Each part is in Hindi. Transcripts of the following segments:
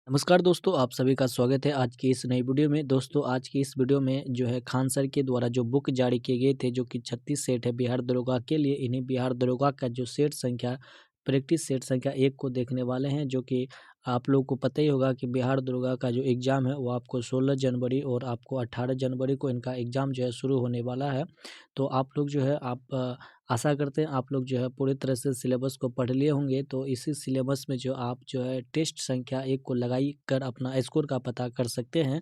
नमस्कार दोस्तों, आप सभी का स्वागत है आज की इस नई वीडियो में। दोस्तों, आज की इस वीडियो में जो है खान सर के द्वारा जो बुक जारी किए गए थे, जो कि 36 सेट है बिहार दरोगा के लिए। इन्हीं बिहार दरोगा का जो सेट संख्या प्रैक्टिस सेट संख्या 1 को देखने वाले हैं, जो कि आप लोगों को पता ही होगा कि बिहार दरोगा का जो एग्ज़ाम है वो आपको 16 जनवरी और आपको 18 जनवरी को इनका एग्ज़ाम जो है शुरू होने वाला है। तो आप लोग जो है आशा करते हैं आप लोग जो है पूरी तरह से सिलेबस को पढ़ लिए होंगे। तो इसी सिलेबस में जो आप जो है टेस्ट संख्या 1 को लगाई कर अपना स्कोर का पता कर सकते हैं,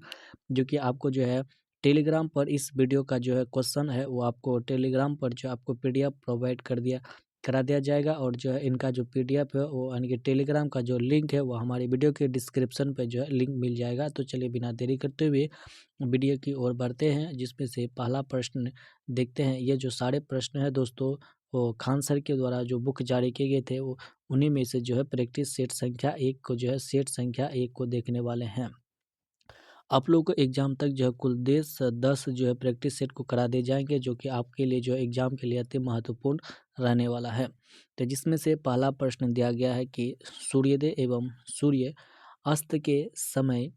जो कि आपको जो है टेलीग्राम पर इस वीडियो का जो है क्वेश्चन है वो आपको टेलीग्राम पर जो आपको पीडीएफ प्रोवाइड करा दिया जाएगा। और जो है इनका जो पीडीएफ है वो यानी कि टेलीग्राम का जो लिंक है वो हमारी वीडियो के डिस्क्रिप्शन पे जो है लिंक मिल जाएगा। तो चलिए बिना देरी करते हुए वीडियो की ओर बढ़ते हैं, जिसमें से पहला प्रश्न देखते हैं। ये जो सारे प्रश्न है दोस्तों, वो खान सर के द्वारा जो बुक जारी किए गए थे वो उन्हीं में से जो है प्रैक्टिस सेट संख्या 1 को जो है सेट संख्या 1 को देखने वाले हैं। आप लोगों को एग्ज़ाम तक जो है कुल 10 जो है प्रैक्टिस सेट को करा दिए जाएंगे, जो कि आपके लिए जो है एग्ज़ाम के लिए अति महत्वपूर्ण रहने वाला है। तो जिसमें से पहला प्रश्न दिया गया है कि सूर्योदय एवं सूर्य अस्त के समय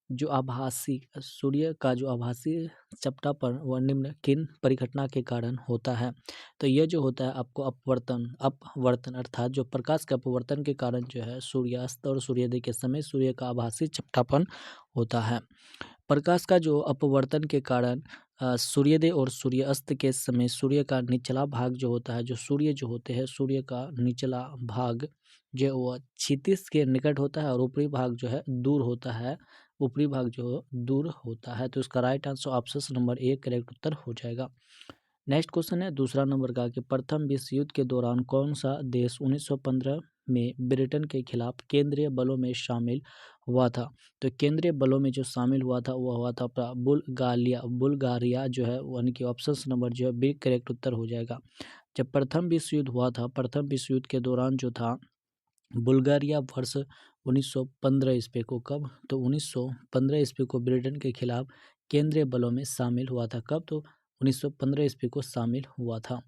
जो आभासी सूर्य का जो आभासी चपटापन वह निम्न किन परिघटना के कारण होता है। तो यह जो होता है आपको अपवर्तन अर्थात जो प्रकाश के अपवर्तन के कारण जो है सूर्यास्त और सूर्योदय के समय सूर्य का आभासी चपटापन होता है। प्रकाश का जो अपवर्तन के कारण सूर्योदय और सूर्यास्त के समय सूर्य का निचला भाग जो होता है, जो सूर्य जो होते हैं सूर्य का निचला भाग जो वह क्षितिज के निकट होता है और ऊपरी भाग जो है दूर होता है, ऊपरी भाग जो दूर होता है। तो इसका right answer option number 1 correct उत्तर हो जाएगा। नेक्स्ट क्वेश्चन है दूसरा नंबर का कि प्रथम विश्व युद्ध के दौरान कौन सा देश 1915 में ब्रिटेन के खिलाफ केंद्रीय बलों में शामिल हुआ था। तो केंद्रीय बलों में जो शामिल हुआ था वह हुआ था अपना बुल्गारिया जो है, यानी कि ऑप्शन नंबर जो है बी करेक्ट उत्तर हो जाएगा। जब प्रथम विश्व युद्ध हुआ था, प्रथम विश्व युद्ध के दौरान जो था बुल्गारिया वर्ष 1915 ईस्वी को, कब तो 1915 ईस्वी को ब्रिटेन के खिलाफ केंद्रीय बलों में शामिल हुआ था। कब तो 1915 ईस्वी को शामिल हुआ था।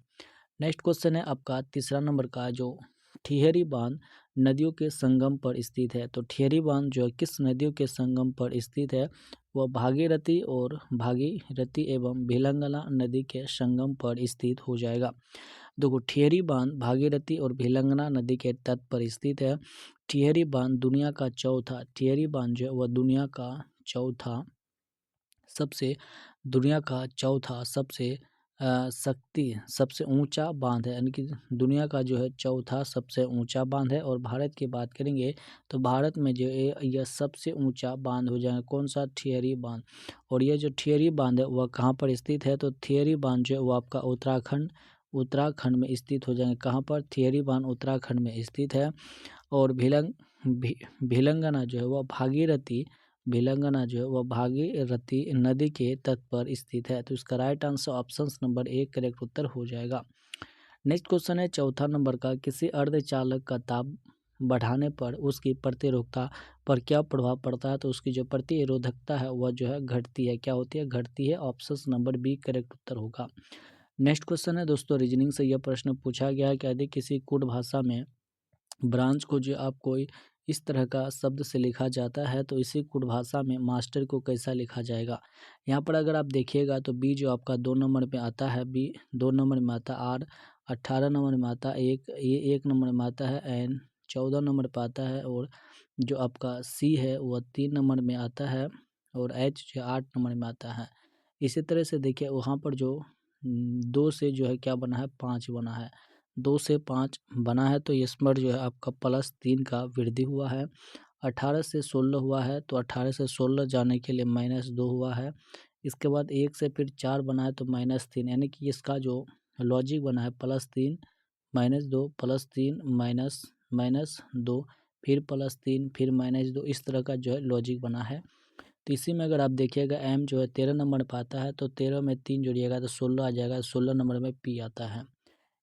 नेक्स्ट क्वेश्चन है आपका तीसरा नंबर का, जो ठिहरी बांध नदियों के संगम पर स्थित है। तो ठिहरी बांध जो है किस नदियों के संगम पर स्थित है, वह भागीरथी एवं भिलंगना नदी के संगम पर स्थित हो जाएगा। देखो, ठिहरी बांध भागीरथी और भिलंगना नदी के तट पर स्थित है। ठिहरी बांध ठिहरी बांध जो है वह दुनिया का चौथा सबसे सबसे ऊंचा बांध है, यानी कि दुनिया का जो है चौथा सबसे ऊंचा बांध है। और भारत की बात करेंगे तो भारत में जो है यह सबसे ऊंचा बांध हो जाएगा, कौन सा, ठिहरी बांध। और यह जो ठिहरी बांध है वह कहाँ पर स्थित है, तो ठिहरी बांध जो है वो आपका उत्तराखंड में स्थित हो जाएंगे। कहाँ पर, ठिहरी बांध उत्तराखंड में स्थित है। और भिलंगना जो है वह भागीरथी नदी के तट पर स्थित है। तो इसका right answer option number 1 correct उत्तर हो जाएगा। नेक्स्ट क्वेश्चन है चौथा नंबर का, किसी अर्धचालक का ताप बढ़ाने पर उसकी प्रतिरोधकता पर क्या प्रभाव पड़ता है। तो उसकी जो प्रतिरोधकता है वह जो है घटती है, क्या होती है, घटती है। ऑप्शन नंबर बी करेक्ट उत्तर होगा। नेक्स्ट क्वेश्चन है दोस्तों रीजनिंग से यह प्रश्न पूछा गया है कि यदि किसी कूट भाषा में ब्रांच को जो आप कोई इस तरह का शब्द से लिखा जाता है, तो इसी कूट भाषा में मास्टर को कैसा लिखा जाएगा। यहाँ पर अगर आप देखिएगा तो बी जो आपका 2 नंबर में आता है, बी 2 नंबर में आता है, आर 18 नंबर में आता है, ये 1 नंबर में आता है, एन 14 नंबर पर आता है, और जो आपका सी है वह 3 नंबर में आता है, और एच जो 8 नंबर में आता है। इसी तरह से देखिए वहाँ पर जो 2 से जो है क्या बना है, 5 बना है, 2 से 5 बना है। तो इस पर जो है आपका +3 का वृद्धि हुआ है। 18 से 16 हुआ है, तो 18 से 16 जाने के लिए -2 हुआ है। इसके बाद 1 से फिर 4 बना है तो -3, यानी कि इसका जो लॉजिक बना है +3 -2 +3 -2 फिर +3 फिर -2, इस तरह का जो है लॉजिक बना है। तो इसी में अगर आप देखिएगा एम जो है 13 नंबर पर आता है, तो 13 में 3 जोड़िएगा तो 16 आ जाएगा, 16 नंबर में पी आता है।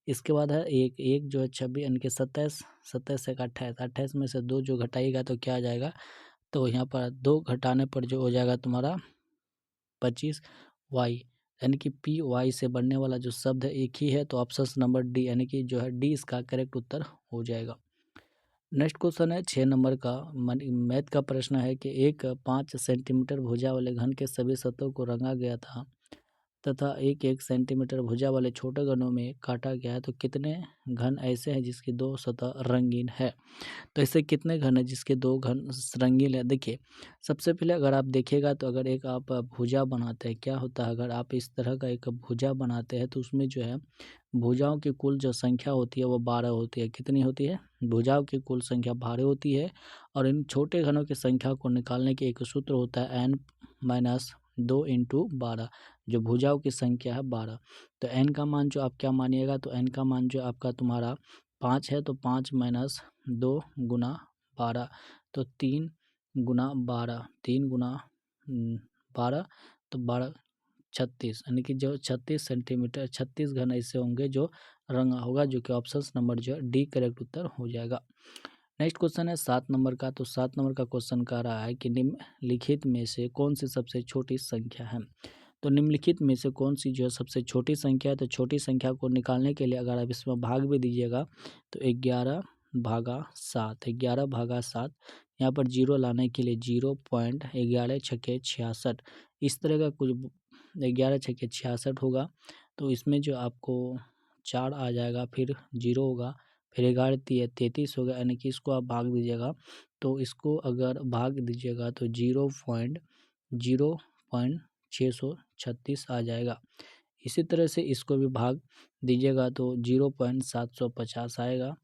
इसके बाद है एक जो है 26, यानी कि 27, 27 से 28, 28 में से 2 जो घटाइएगा तो क्या आ जाएगा, तो यहाँ पर 2 घटाने पर जो हो जाएगा तुम्हारा 25 वाई, यानी कि पी वाई से बनने वाला जो शब्द है एक ही है। तो ऑप्शन नंबर डी, यानी कि जो है डी इसका करेक्ट उत्तर हो जाएगा। नेक्स्ट क्वेश्चन है 6 नंबर का मैथ का प्रश्न है कि एक 5 सेंटीमीटर भुजा वाले घन के सभी सतहों को रंगा गया था तथा एक 1 सेंटीमीटर भुजा वाले छोटे घनों में काटा गया है, तो कितने घन ऐसे हैं जिसकी दो सतह रंगीन है। तो ऐसे कितने घन है जिसके दो घन रंगीन है। देखिए, सबसे पहले अगर आप देखिएगा तो अगर एक आप भुजा बनाते हैं, क्या होता है, अगर आप इस तरह का एक भुजा बनाते हैं तो उसमें जो है भुजाओं की कुल जो संख्या होती है वो 12 होती है। कितनी होती है? भुजाओं की कुल संख्या 12 होती है। और इन छोटे घनों की संख्या को निकालने के एक सूत्र होता है n-2 इंटू 12, जो भुजाओं की संख्या है 12। तो n का मान जो आप क्या मानिएगा, तो n का मान जो आपका तुम्हारा 5 है, तो 5 माइनस 2 गुना 12, तो 3 गुना 12, 3 गुना 12, तो 12 36, यानी कि जो 36 सेंटीमीटर 36 घन ऐसे होंगे जो रंगा होगा, जो कि ऑप्शन नंबर जो है डी करेक्ट उत्तर हो जाएगा। नेक्स्ट क्वेश्चन है 7 नंबर का। तो 7 नंबर का क्वेश्चन कह रहा है कि निम्नलिखित में से कौन सी सबसे छोटी संख्या है। तो निम्नलिखित में से कौन सी जो है सबसे छोटी संख्या है। तो छोटी संख्या को निकालने के लिए अगर आप इसमें भाग भी दीजिएगा तो 11/7, 11/7, यहाँ पर जीरो लाने के लिए 0.11 छक्के 66, इस तरह का कुछ 11 छक्के 66 होगा। तो इसमें जो आपको 4 आ जाएगा, फिर 0 होगा, फिर 11 33 होगा, यानी कि इसको आप भाग दीजिएगा। तो इसको अगर भाग दीजिएगा तो 0.636 आ जाएगा। इसी तरह से इसको भी भाग दीजिएगा तो 0.750 आएगा।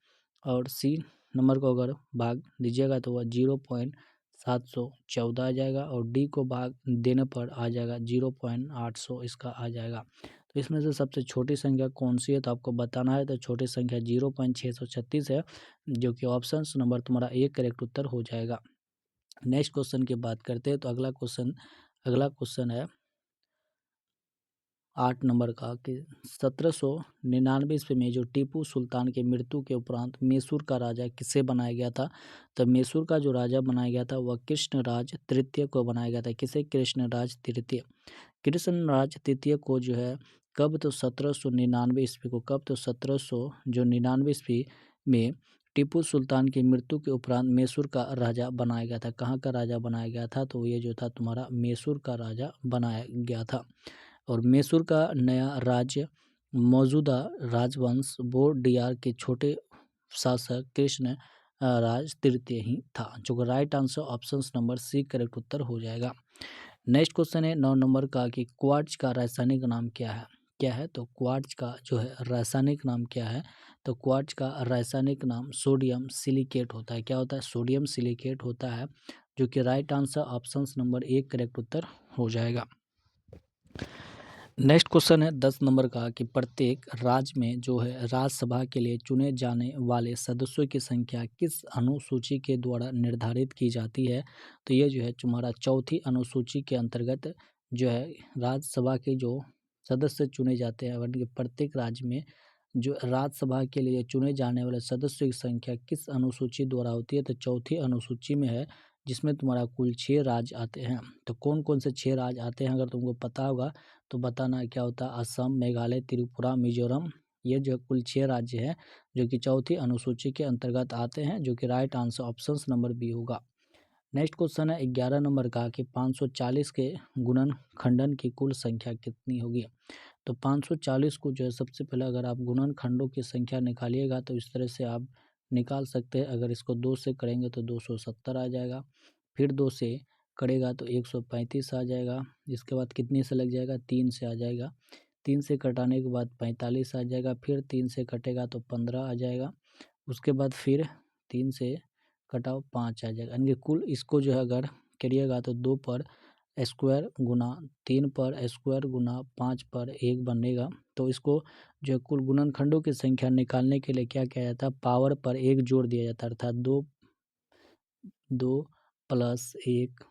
और सी नंबर को अगर भाग दीजिएगा तो वह 0.714 आ जाएगा। और डी को भाग देने पर आ जाएगा 0.800 इसका आ जाएगा। तो इसमें से सबसे छोटी संख्या कौन सी है, तो आपको बताना है। तो छोटी संख्या 0.636 है, जो कि ऑप्शन नंबर तुम्हारा ए करेक्ट उत्तर हो जाएगा। नेक्स्ट क्वेश्चन की बात करते हैं। तो अगला क्वेश्चन है 8 नंबर का कि 1799 ईस्वी में जो टीपू सुल्तान की मृत्यु के उपरांत मैसूर का राजा किसे बनाया गया था। तो मैसूर का जो राजा बनाया गया था वह कृष्णराज तृतीय को बनाया गया था। किसे? कृष्णराज तृतीय। कृष्णराज तृतीय को जो है कब, तो 1799 ईस्वी को, कब, तो 1799 ईस्वी में टीपू सुल्तान की मृत्यु के उपरांत मैसूर का राजा बनाया गया था। कहाँ का राजा बनाया गया था? तो ये जो था तुम्हारा मैसूर का राजा बनाया गया था। और मैसूर का नया राज्य मौजूदा राजवंश बोडियार के छोटे शासक कृष्ण राज तृतीय ही था, जो right answer option number C correct उत्तर हो जाएगा। नेक्स्ट क्वेश्चन है 9 नंबर का कि क्वार्ट्ज का रासायनिक नाम क्या है। क्या है? तो क्वार्ट्ज का जो है रासायनिक नाम क्या है। तो क्वार्ट्ज का रासायनिक नाम सोडियम सिलिकेट होता है। क्या होता है? सोडियम सिलिकेट होता है, जो कि right answer option number A correct उत्तर हो जाएगा। नेक्स्ट क्वेश्चन है 10 नंबर का कि प्रत्येक राज्य में जो है राज्यसभा के लिए चुने जाने वाले सदस्यों की संख्या किस अनुसूची के द्वारा निर्धारित की जाती है। तो ये जो है तुम्हारा चौथी अनुसूची के अंतर्गत जो है राज्यसभा के जो सदस्य चुने जाते हैं, यानी कि प्रत्येक राज्य में जो राज्यसभा के लिए चुने जाने वाले सदस्यों की संख्या किस अनुसूची द्वारा होती है। तो चौथी अनुसूची में है, जिसमें तुम्हारा कुल 6 राज्य आते हैं। तो कौन कौन से 6 राज्य आते हैं अगर तुमको पता होगा तो बताना क्या होता है। असम, मेघालय, त्रिपुरा, मिजोरम, ये जो कुल 6 राज्य हैं जो कि चौथी अनुसूची के अंतर्गत आते हैं, जो कि right answer option number B होगा। नेक्स्ट क्वेश्चन है 11 नंबर का कि 540 के गुणनखंडन की कुल संख्या कितनी होगी। तो 540 को जो है सबसे पहले अगर आप गुणनखंडों की संख्या निकालिएगा तो इस तरह से आप निकाल सकते हैं। अगर इसको 2 से करेंगे तो 270 आ जाएगा, फिर 2 से करेगा तो 135 आ जाएगा। इसके बाद कितने से लग जाएगा? 3 से आ जाएगा। 3 से कटाने के बाद 45 आ जाएगा, फिर 3 से कटेगा तो 15 आ जाएगा। उसके बाद फिर 3 से कटाओ 5 आ जाएगा, यानी कि कुल इसको जो है अगर करिएगा तो 2 पर स्क्वायर गुना 3 पर स्क्वायर गुना 5 पर 1 बनेगा। तो इसको जो है कुल गुणनखंडों की संख्या निकालने के लिए क्या किया जाता है, पावर पर 1 जोड़ दिया जाता है, अर्थात 2 प्लस 1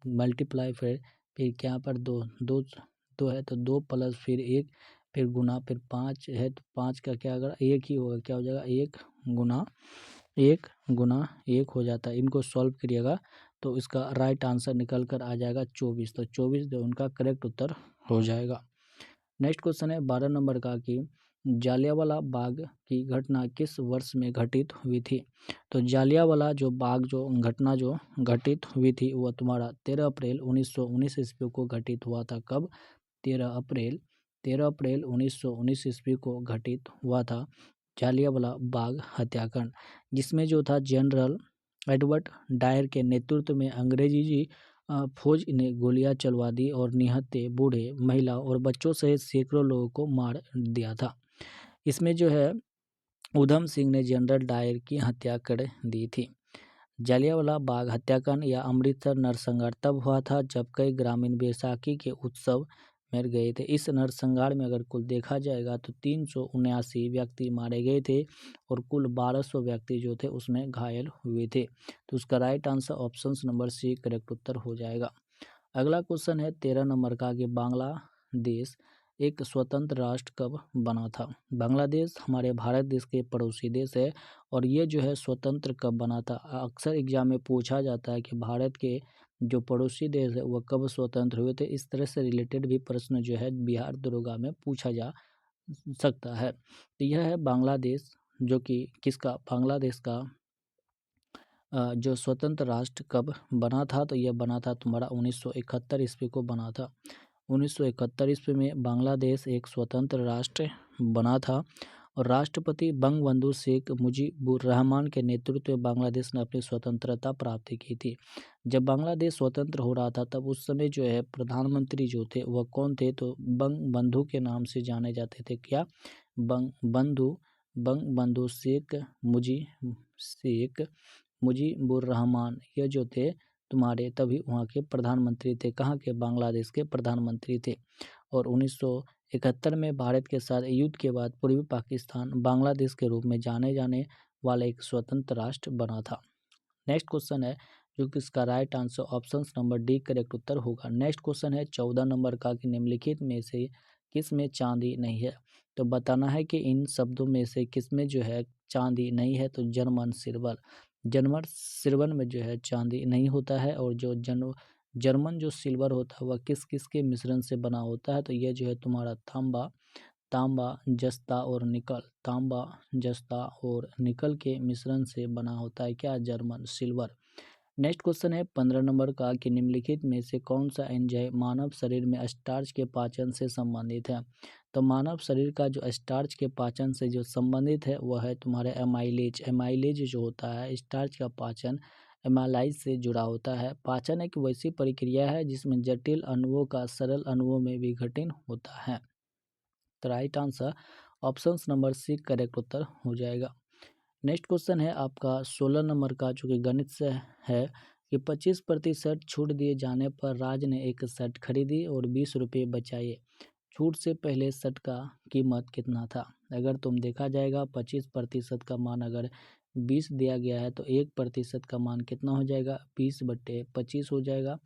मल्टीप्लाई फिर क्या पर 2 है तो 2 प्लस फिर 1 फिर गुना फिर 5 है तो 5 का क्या अगर 1 ही होगा, क्या हो जाएगा 1 गुना 1 हो जाता है। इनको सॉल्व करिएगा तो इसका राइट आंसर निकल कर आ जाएगा 24। तो 24 जो उनका करेक्ट उत्तर हो जाएगा। नेक्स्ट क्वेश्चन है 12 नंबर का कि जालियांवाला बाग की घटना किस वर्ष में घटित हुई थी? तो जालियांवाला जो बाग जो घटना जो घटित हुई थी वह तुम्हारा 13 अप्रैल 1919 ईस्वी को घटित हुआ था। कब? 13 अप्रैल 1919 ईस्वी को घटित हुआ था जालियांवाला बाग हत्याकांड, जिसमें जो था जनरल एडवर्ड डायर के नेतृत्व में अंग्रेजी फौज ने गोलियां चलवा दी और निहत्थे, बूढ़े, महिला और बच्चों सहित सैकड़ों लोगों को मार दिया था। इसमें जो है उधम सिंह ने जनरल डायर की हत्या कर दी थी। जालियांवाला बाग हत्याकांड या अमृतसर नरसंहार तब हुआ था जब कई ग्रामीण बैसाखी के उत्सव मर गए थे। इस नरसंहार में अगर कुल देखा जाएगा तो 379 व्यक्ति मारे गए थे और कुल 1200 व्यक्ति जो थे उसमें घायल हुए थे। तो उसका right answer option number C correct उत्तर हो जाएगा। अगला क्वेश्चन है 13 नंबर का कि बांग्लादेश एक स्वतंत्र राष्ट्र कब बना था? बांग्लादेश हमारे भारत देश के पड़ोसी देश है और ये जो है स्वतंत्र कब बना था? अक्सर एग्जाम में पूछा जाता है कि भारत के जो पड़ोसी देश है वह कब स्वतंत्र हुए थे। इस तरह से रिलेटेड भी प्रश्न जो है बिहार दरोगा में पूछा जा सकता है। तो यह है बांग्लादेश, जो कि किसका, बांग्लादेश का जो स्वतंत्र राष्ट्र कब बना था? तो यह बना था तुम्हारा 1971 ईस्वी को बना था। 1971 ईस्वी में बांग्लादेश एक स्वतंत्र राष्ट्र बना था और राष्ट्रपति बंगबंधु शेख मुजीबुर रहमान के नेतृत्व में बांग्लादेश ने अपनी स्वतंत्रता प्राप्त की थी। जब बांग्लादेश स्वतंत्र हो रहा था तब उस समय जो है प्रधानमंत्री जो थे वह कौन थे? तो बंगबंधु के नाम से जाने जाते थे। क्या? बंगबंधु शेख मुजीबुर रहमान, ये जो थे तुम्हारे तभी वहाँ के प्रधानमंत्री थे। कहाँ के? बांग्लादेश के प्रधानमंत्री थे। और 1971 में भारत के साथ युद्ध के बाद पूर्वी पाकिस्तान बांग्लादेश के रूप में जाने जाने वाला एक स्वतंत्र राष्ट्र बना था। नेक्स्ट क्वेश्चन है जो कि इसका right answer option number D correct उत्तर होगा। नेक्स्ट क्वेश्चन है 14 नंबर का कि निम्नलिखित में से किस में चांदी नहीं है? तो बताना है कि इन शब्दों में से किस में जो है चांदी नहीं है। तो जर्मन सिल्वर में जो है चांदी नहीं होता है। और जो जर्मन जो सिल्वर होता है वह किस किस के मिश्रण से बना होता है? तो यह जो है तुम्हारा तांबा, जस्ता और निकल के मिश्रण से बना होता है। क्या? German silver. नेक्स्ट क्वेश्चन है 15 नंबर का कि निम्नलिखित में से कौन सा एंजाइम मानव शरीर में स्टार्च के पाचन से संबंधित है? तो मानव शरीर का जो स्टार्च के पाचन से जो संबंधित है वह है तुम्हारे एमाइलेज जो होता है स्टार्च का पाचन एमाइलाइज से जुड़ा होता है। पाचन एक वैसी प्रक्रिया है जिसमें जटिल अणुओं का सरल अणुओं में विघटन होता है। तो right answer option number C correct उत्तर हो जाएगा। नेक्स्ट क्वेश्चन है आपका 16 नंबर का जो कि गणित से है कि 25% छूट दिए जाने पर राज ने एक शर्ट खरीदी और 20 रुपये बचाए। छूट से पहले शर्ट का कीमत कितना था? अगर तुम देखा जाएगा 25% का मान अगर 20 दिया गया है तो 1% का मान कितना हो जाएगा? 20/25 हो जाएगा।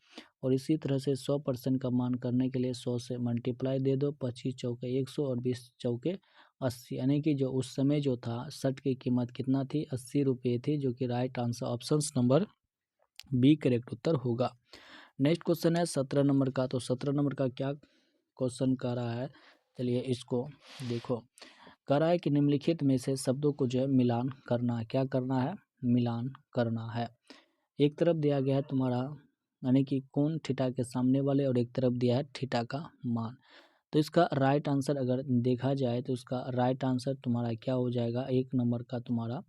और इसी तरह से 100% का मान करने के लिए 100 से मल्टीप्लाई दे दो। 25 चौके 100 और 20 चौके 80, यानी कि जो उस समय जो था शर्ट की कीमत कितना थी? 80 रुपये थी, जो कि right answer option number B correct उत्तर होगा। नेक्स्ट क्वेश्चन है 17 नंबर का। तो 17 नंबर का क्या क्वेश्चन कर रहा है? चलिए इसको देखो। कह रहा है कि निम्नलिखित में से शब्दों को जो है मिलान करना है। क्या करना है? मिलान करना है। एक तरफ दिया गया है तुम्हारा यानी कि कोण थीटा के सामने वाले और एक तरफ दिया है थीटा का मान। तो इसका राइट आंसर अगर देखा जाए तो इसका राइट आंसर तुम्हारा क्या हो जाएगा? 1 नंबर का तुम्हारा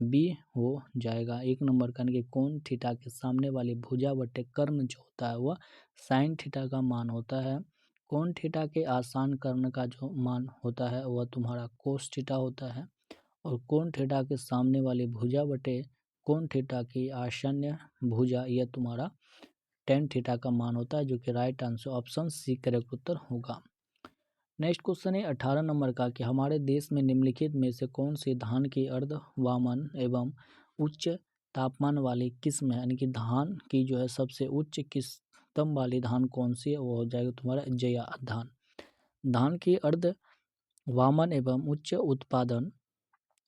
बी हो जाएगा। 1 नंबर का यानी कि कोण थीटा के सामने वाली भुजा बटे कर्ण जो होता है वह साइन थीटा का मान होता है। कोण थीटा के आसान कर्ण का जो मान होता है वह तुम्हारा कोस थीटा होता है। और कोण थीटा के सामने वाली भुजा बटे कोण थीटा की आसन्न भुजा यह तुम्हारा टेन थीटा का मान होता है, जो कि right answer option C correct उत्तर होगा। नेक्स्ट क्वेश्चन है 18 नंबर का कि हमारे देश में निम्नलिखित में से कौन सी धान की अर्ध वामन एवं उच्च तापमान वाली किस्म है? यानी कि धान की जो है सबसे उच्च किस्म वाली धान कौन सी है? वो हो जाएगा तुम्हारा जया धान। धान की अर्ध वामन एवं उच्च उत्पादन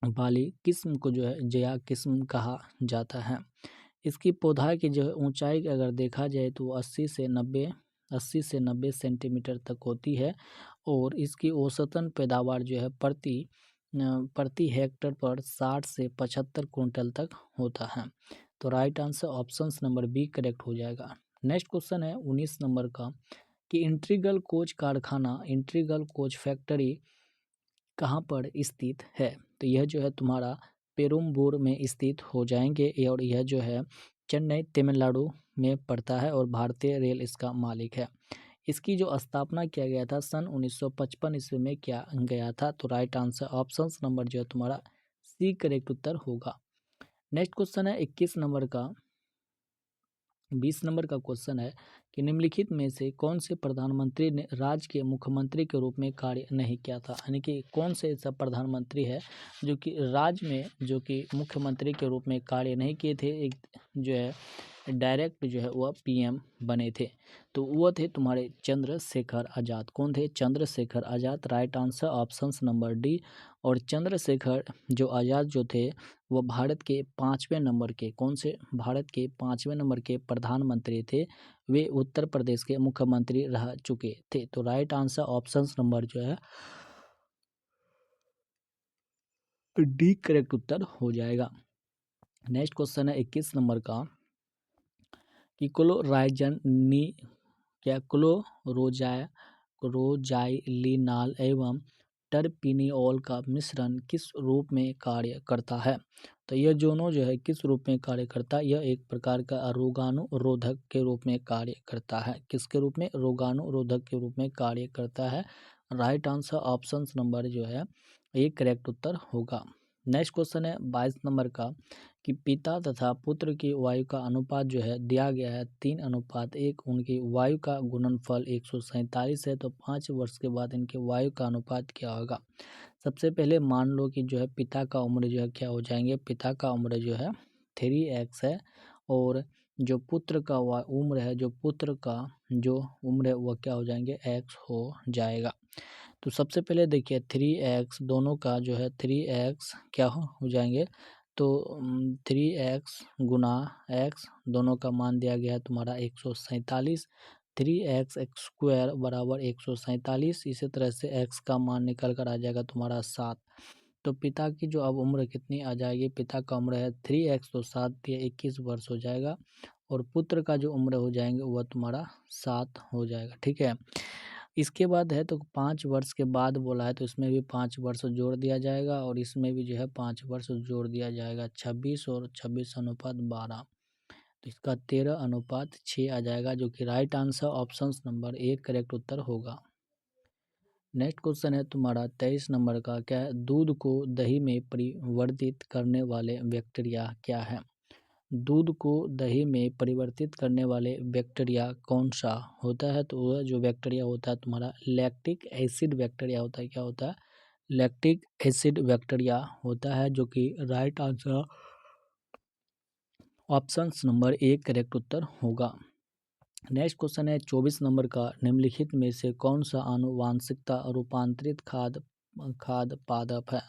वाली किस्म को जो है जया किस्म कहा जाता है। इसकी पौधा की जो ऊंचाई अगर देखा जाए तो 80 से 90 सेंटीमीटर तक होती है और इसकी औसतन पैदावार जो है प्रति हेक्टर पर 60 से 75 कुंटल तक होता है। तो right answer option number B correct हो जाएगा। नेक्स्ट क्वेश्चन है 19 नंबर का कि इंटीग्रल कोच कारखाना, इंटीग्रल कोच फैक्ट्री कहाँ पर स्थित है। तो यह जो है तुम्हारा पेरुम्बूर में स्थित हो जाएंगे और यह जो है चेन्नई तमिलनाडु में पड़ता है और भारतीय रेल इसका मालिक है। इसकी जो स्थापना किया गया था सन 1955 ईस्वी में किया गया था। तो राइट आंसर ऑप्शन नंबर जो है तुम्हारा सी करेक्ट उत्तर होगा। नेक्स्ट क्वेश्चन है 21 नंबर का 20 नंबर का क्वेश्चन है कि निम्नलिखित में से कौन से प्रधानमंत्री ने राज्य के मुख्यमंत्री के रूप में कार्य नहीं किया था। यानी कि कौन से ऐसा प्रधानमंत्री है जो कि राज्य में जो कि मुख्यमंत्री के रूप में कार्य नहीं किए थे, एक जो है डायरेक्ट जो है वह पीएम बने थे। तो वह थे तुम्हारे चंद्रशेखर आज़ाद। कौन थे? Chandrashekhar Azad. Right answer option number D. और चंद्रशेखर जो आज़ाद जो थे वह भारत के 5वें नंबर के, कौन से? भारत के 5वें नंबर के प्रधानमंत्री थे। वे उत्तर प्रदेश के मुख्यमंत्री रह चुके थे। तो राइट आंसर ऑप्शन नंबर जो है डी करेक्ट उत्तर हो जाएगा। नेक्स्ट क्वेश्चन है 21 नंबर का कि क्लोरोजाइलिनाल एवं टर्पिनिओल का मिश्रण किस रूप में कार्य करता है। तो यह दोनों जो है किस रूप में कार्य करता है? यह एक प्रकार का रोगाणुरोधक के रूप में कार्य करता है। किसके रूप में? रोगाणुरोधक के रूप में कार्य करता है। राइट आंसर ऑप्शन नंबर जो है ये करेक्ट उत्तर होगा। नेक्स्ट क्वेश्चन है 22 नंबर का कि पिता तथा पुत्र की वायु का अनुपात जो है दिया गया है 3:1। उनकी वायु का गुणनफल 147 है। तो 5 वर्ष के बाद इनके वायु का अनुपात क्या होगा? सबसे पहले मान लो कि जो है पिता का उम्र जो है क्या हो जाएंगे? पिता का उम्र जो है 3x है और जो पुत्र का उम्र है, जो पुत्र का जो उम्र है वह क्या हो जाएंगे? x हो जाएगा। तो सबसे पहले देखिए 3x दोनों का जो है 3x क्या हो जाएंगे? तो 3x गुना x दोनों का मान दिया गया है तुम्हारा 147। 3x स्क्वायर बराबर 147। इसी तरह से x का मान निकल कर आ जाएगा तुम्हारा 7। तो पिता की जो अब उम्र कितनी आ जाएगी? पिता का उम्र है 3x, तो 7 या 21 वर्ष हो जाएगा। और पुत्र का जो उम्र हो जाएंगे वह तुम्हारा 7 हो जाएगा। ठीक है, इसके बाद है तो 5 वर्ष के बाद बोला है तो इसमें भी 5 वर्ष जोड़ दिया जाएगा और इसमें भी जो है 5 वर्ष जोड़ दिया जाएगा। 26 और 26:12। तो इसका 13:6 आ जाएगा, जो कि right answer option number A correct उत्तर होगा। नेक्स्ट क्वेश्चन है तुम्हारा 23 नंबर का, क्या है? दूध को दही में परिवर्तित करने वाले बैक्टीरिया क्या है? दूध को दही में परिवर्तित करने वाले बैक्टीरिया कौन सा होता है? तो वह जो बैक्टीरिया होता है तुम्हारा लैक्टिक एसिड बैक्टीरिया होता है। क्या होता है? लैक्टिक एसिड बैक्टीरिया होता है, जो कि right answer option number A correct उत्तर होगा। नेक्स्ट क्वेश्चन है 24 नंबर का, निम्नलिखित में से कौन सा आनुवांशिकता रूपांतरित खाद्य पदार्थ है?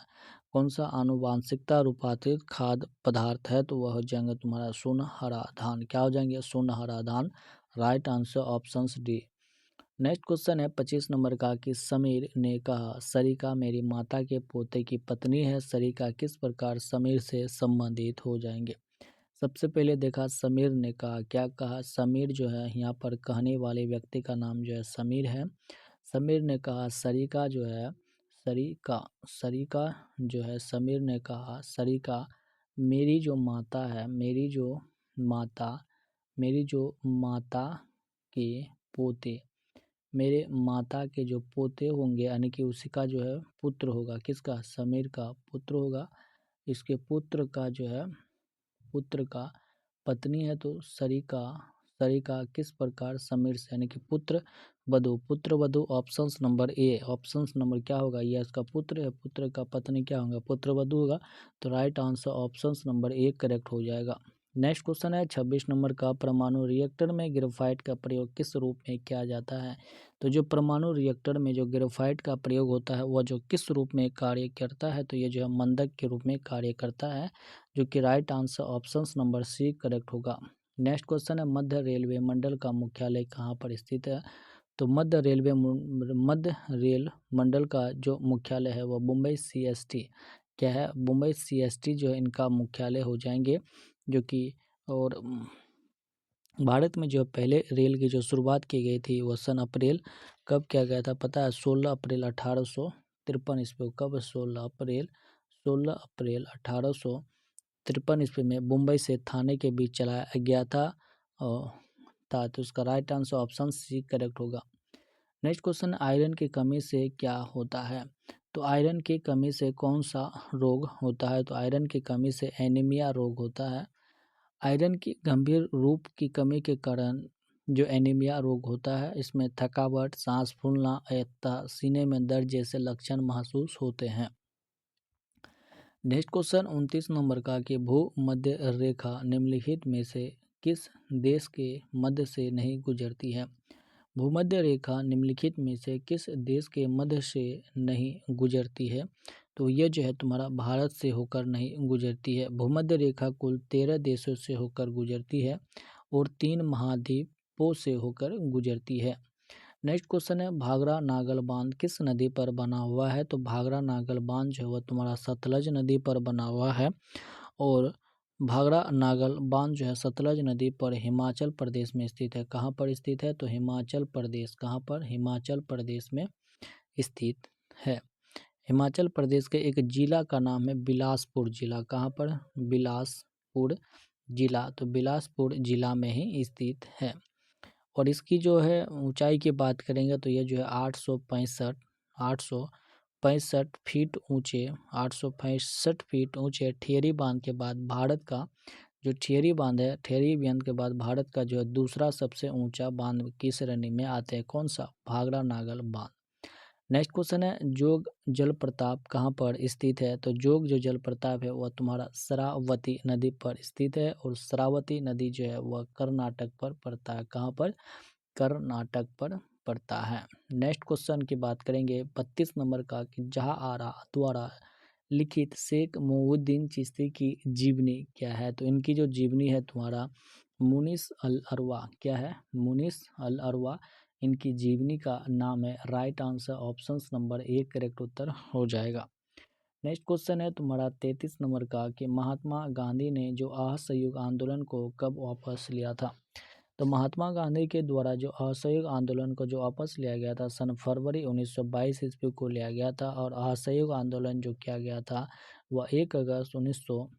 कौन सा आनुवांशिकता रूपांतरित खाद्य पदार्थ है? तो वह हो जाएंगे तुम्हारा सुनहरा धान। क्या हो जाएंगे? सुनहरा धान। Right answer option D. Next question है 25 नंबर का कि समीर ने कहा सरिका मेरी माता के पोते की पत्नी है। सरिका किस प्रकार समीर से संबंधित हो जाएंगे? सबसे पहले देखा समीर ने कहा, क्या कहा? समीर जो है यहाँ पर कहने वाले व्यक्ति का नाम जो है समीर है। समीर ने कहा सरिका जो है सरिका जो है समीर ने कहा सरिका मेरी जो माता है, मेरी जो माता के पोते, मेरे माता के जो पोते होंगे यानी कि उसी का जो है पुत्र होगा। किसका? समीर का पुत्र होगा। इसके पुत्र का जो है पुत्र का पत्नी है तो सरिका सरिका किस प्रकार समीर से यानी कि पुत्र वधु ऑप्शन नंबर ए। ऑप्शन नंबर क्या होगा? यह इसका पुत्र है, पुत्र का पत्नी क्या होगा? पुत्र वधु होगा। तो right answer option number A correct हो जाएगा। नेक्स्ट क्वेश्चन है 26 नंबर का, परमाणु रिएक्टर में ग्रेफाइट का प्रयोग किस रूप में किया जाता है? तो जो परमाणु रिएक्टर में जो ग्रेफाइट का प्रयोग होता है वह जो किस रूप में कार्य करता है? तो ये जो है मंदक के रूप में कार्य करता है, जो कि right answer option number C correct होगा। नेक्स्ट क्वेश्चन है मध्य रेलवे मंडल का मुख्यालय कहाँ पर स्थित है? तो मध्य रेल मंडल का जो मुख्यालय है वह मुंबई CST क्या है, मुंबई CST जो है इनका मुख्यालय हो जाएंगे, जो कि और भारत में जो पहले रेल की जो शुरुआत की गई थी वह सन अप्रैल कब किया गया था पता है, 16 अप्रैल 1853 ईस्वी। कब? 16 अप्रैल 1853 ईस्वी में मुंबई से थाने के बीच चलाया गया था। तो उसका right answer option C correct होगा। नेक्स्ट क्वेश्चन, आयरन की कमी से क्या होता है? तो आयरन की कमी से कौन सा रोग होता है? तो आयरन की कमी से एनीमिया रोग होता है। आयरन की गंभीर रूप की कमी के कारण जो एनीमिया रोग होता है, इसमें थकावट, सांस फूलना तथा सीने में दर्द जैसे लक्षण महसूस होते हैं। नेक्स्ट क्वेश्चन 29 नंबर का कि भूमध्य रेखा निम्नलिखित में से किस देश के मध्य से नहीं गुजरती है? भूमध्य रेखा निम्नलिखित में से किस देश के मध्य से नहीं गुजरती है? तो ये जो है तुम्हारा भारत से होकर नहीं गुजरती है। भूमध्य रेखा कुल 13 देशों से होकर गुजरती है और 3 महाद्वीपों से होकर गुजरती है। नेक्स्ट क्वेश्चन है, भाखड़ा नागल बांध किस नदी पर बना हुआ है? तो भाखड़ा नागल बांध जो है वह तुम्हारा सतलज नदी पर बना हुआ है। और भाखड़ा नागल बांध जो है सतलज नदी पर हिमाचल प्रदेश में स्थित है। कहाँ पर स्थित है? तो हिमाचल प्रदेश। कहाँ पर? हिमाचल प्रदेश में स्थित है। हिमाचल प्रदेश के एक जिला का नाम है बिलासपुर जिला। कहाँ पर? बिलासपुर जिला। तो बिलासपुर जिला में ही स्थित है। और इसकी जो है ऊंचाई की बात करेंगे तो यह जो है 865 फीट ऊंचे 865 फीट ऊंचे ठियरी बांध के बाद भारत का जो ठियरी बांध है, ठियरी बांध के बाद भारत का जो है दूसरा सबसे ऊंचा बांध की श्रेणी में आते हैं। कौन सा? भाखड़ा नागल बांध। नेक्स्ट क्वेश्चन है, जोग जलप्रपात कहाँ पर स्थित है? तो जोग जो जलप्रपात है वह तुम्हारा शरावती नदी पर स्थित है और शरावती नदी जो है वह कर्नाटक पर पड़ता है। कहाँ पर? कर्नाटक पर पड़ता है। नेक्स्ट क्वेश्चन की बात करेंगे 32 नंबर का कि जहाआरा द्वारा लिखित शेख मोहुद्दीन चिश्ती की जीवनी क्या है? तो इनकी जो जीवनी है तुम्हारा मुनिस अल अरवा क्या है? मुनिस अल अरवा इनकी जीवनी का नाम है। Right answer option number 1 correct उत्तर हो जाएगा। नेक्स्ट क्वेश्चन है तुम्हारा 33 नंबर का कि महात्मा गांधी ने जो असहयोग आंदोलन को कब वापस लिया था? तो महात्मा गांधी के द्वारा जो असहयोग आंदोलन को जो वापस लिया गया था सन फरवरी 1922 ईस्वी को लिया गया था। और असहयोग आंदोलन जो किया गया था वह 1 अगस्त 1900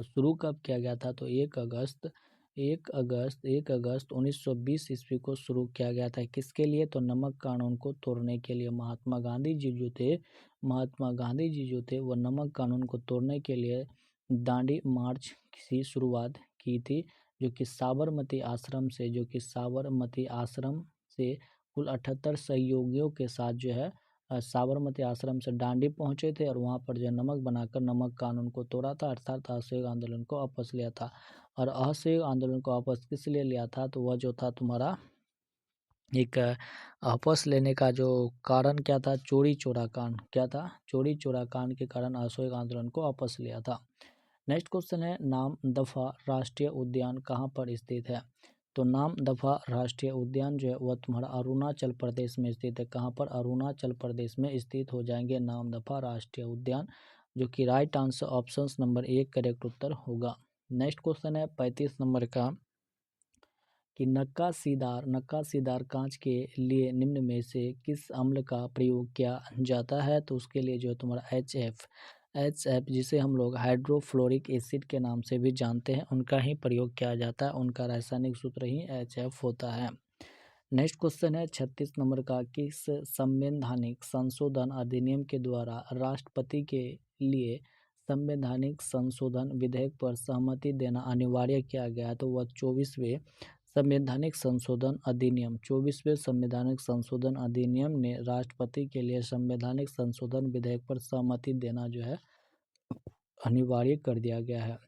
शुरू कब किया गया था? तो 1 अगस्त 1920 ईस्वी को शुरू किया गया था। किसके लिए? तो नमक कानून को तोड़ने के लिए। महात्मा गांधी जी जो थे वह नमक कानून को तोड़ने के लिए दांडी मार्च की शुरुआत की थी, जो कि साबरमती आश्रम से कुल 78 सहयोगियों के साथ जो है साबरमती आश्रम से दांडी पहुंचे थे और वहां पर जो नमक बनाकर नमक कानून को तोड़ा था, अर्थात असहयोग आंदोलन को वापस लिया था। और असहयोग आंदोलन को वापस किस लिए लिया था? तो वह जो था तुम्हारा एक वापस लेने का जो कारण क्या था? चोरी चोरा कांड। क्या था? चोरी चोरा कांड के कारण असहयोग आंदोलन को वापस लिया था। नेक्स्ट क्वेश्चन है, नामदफा राष्ट्रीय उद्यान कहाँ पर स्थित है? तो नामदफा राष्ट्रीय उद्यान जो है वह तुम्हारा अरुणाचल प्रदेश में स्थित है। कहाँ पर? अरुणाचल प्रदेश में स्थित हो जाएंगे नामदफा राष्ट्रीय उद्यान, जो कि right answer option number 1 correct उत्तर होगा। नेक्स्ट क्वेश्चन है 35 नंबर का कि नक्काशीदार कांच के लिए निम्न में से किस अम्ल का प्रयोग किया जाता है? तो उसके लिए जो है तुम्हारा एच एफ जिसे हम लोग हाइड्रोफ्लोरिक एसिड के नाम से भी जानते हैं, उनका ही प्रयोग किया जाता है। उनका रासायनिक सूत्र ही HF होता है। नेक्स्ट क्वेश्चन है 36 नंबर का, किस संवैधानिक संशोधन अधिनियम के द्वारा राष्ट्रपति के लिए संवैधानिक संशोधन विधेयक पर सहमति देना अनिवार्य किया गया? तो वह 24वें संवैधानिक संशोधन अधिनियम ने राष्ट्रपति के लिए संवैधानिक संशोधन विधेयक पर सहमति देना जो है अनिवार्य कर दिया गया है।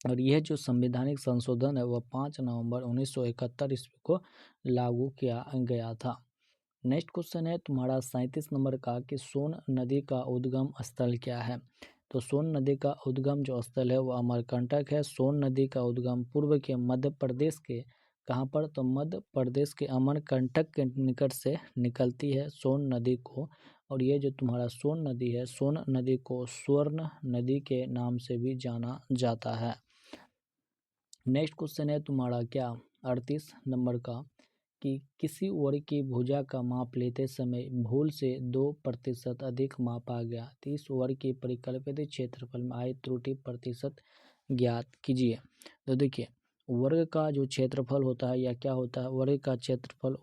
और यह जो संवैधानिक संशोधन है वह 5 नवंबर 1971 ईस्वी को लागू किया गया था। नेक्स्ट क्वेश्चन है तुम्हारा 37 नंबर का कि सोन नदी का उद्गम स्थल क्या है? तो सोन नदी का उद्गम जो स्थल है वह अमरकंटक है। सोन नदी का उद्गम पूर्व के मध्य प्रदेश के कहाँ पर, तो मध्य प्रदेश के अमरकंटक के निकट से निकलती है सोन नदी को। और ये जो तुम्हारा सोन नदी है, सोन नदी को स्वर्ण नदी के नाम से भी जाना जाता है। नेक्स्ट क्वेश्चन है तुम्हारा क्या 38 नंबर का, कि किसी वर्ग की भुजा का माप लेते समय भूल से 2% अधिक मापा गया, तो इस वर्ग की परिकल्पित क्षेत्रफल में आई त्रुटि प्रतिशत ज्ञात कीजिए। तो देखिए, वर्ग का जो क्षेत्रफल होता है या क्या होता है, वर्ग का क्षेत्रफल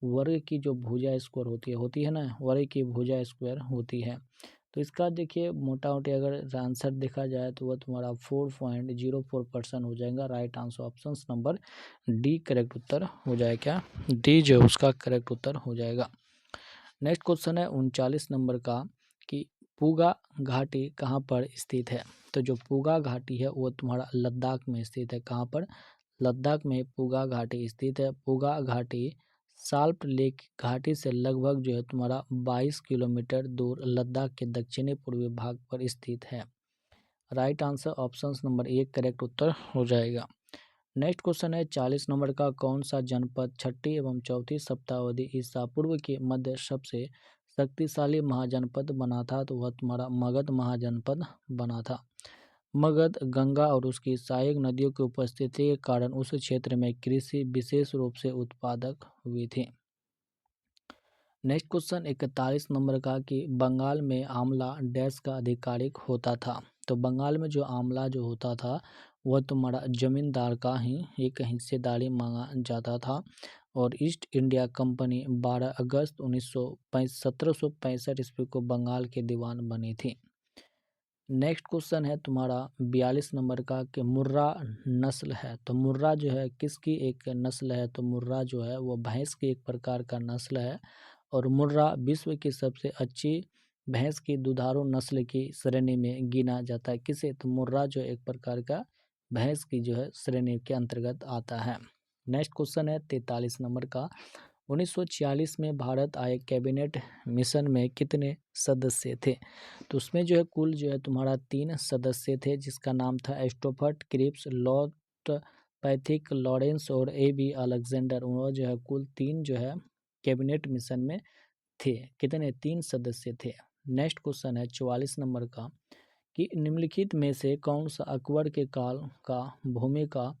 वर्ग की जो भुजा स्क्वायर होती है ना, वर्ग की भुजा स्क्वायर होती है। तो इसका देखिए मोटा मोटी अगर आंसर देखा जाए तो वह तुम्हारा 4.04% हो जाएगा। Right answer option number D correct उत्तर हो जाएगा। क्या डी जो उसका करेक्ट उत्तर हो जाएगा। नेक्स्ट क्वेश्चन है 39 नंबर का, कि पूगा घाटी कहाँ पर स्थित है। तो जो पूगा घाटी है वो तुम्हारा लद्दाख में स्थित है। कहाँ पर, लद्दाख में पूगा घाटी स्थित है। पूगा घाटी साल्ट लेक घाटी से लगभग जो है तुम्हारा 22 किलोमीटर दूर लद्दाख के दक्षिणी पूर्वी भाग पर स्थित है। Right answer option number A correct उत्तर हो जाएगा। नेक्स्ट क्वेश्चन है 40 नंबर का, कौन सा जनपद छठी एवं चौथी सप्ताहावधि ईसा पूर्व के मध्य सबसे शक्तिशाली महाजनपद बना था। तो वह तुम्हारा मगध महाजनपद बना था। मगध गंगा और उसकी सहायक नदियों की उपस्थिति के कारण उस क्षेत्र में कृषि विशेष रूप से उत्पादक हुई थी। नेक्स्ट क्वेश्चन 41 नंबर का, कि बंगाल में आमला डैश का आधिकारिक होता था। तो बंगाल में जो आमला जो होता था वह तुम्हारा जमींदार का ही एक हिस्सेदारी मांगा जाता था। और ईस्ट इंडिया कंपनी 12 अगस्त 1765 ईस्वी को बंगाल के दीवान बनी थी। नेक्स्ट क्वेश्चन है तुम्हारा 42 नंबर का, कि मुर्रा नस्ल है। तो मुर्रा जो है किसकी एक नस्ल है, तो मुर्रा जो है वो भैंस की एक प्रकार का नस्ल है। और मुर्रा विश्व की सबसे अच्छी भैंस की दुधारू नस्ल की श्रेणी में गिना जाता है। किसे, तो मुर्रा जो एक प्रकार का भैंस की जो है श्रेणी के अंतर्गत आता है। नेक्स्ट क्वेश्चन है 43 नंबर का, 1946 में भारत आए कैबिनेट मिशन में कितने सदस्य थे। तो उसमें जो है कुल जो है तुम्हारा 3 सदस्य थे, जिसका नाम था एस्टोफर्ट क्रिप्स, लॉर्ड पैथिक लॉरेंस और A.B. अलेक्जेंडर। उन्होंने जो है कुल 3 जो है कैबिनेट मिशन में थे। कितने, 3 सदस्य थे। नेक्स्ट क्वेश्चन है 44 नंबर का, कि निम्नलिखित में से कौन सा अकबर के काल का भूमि का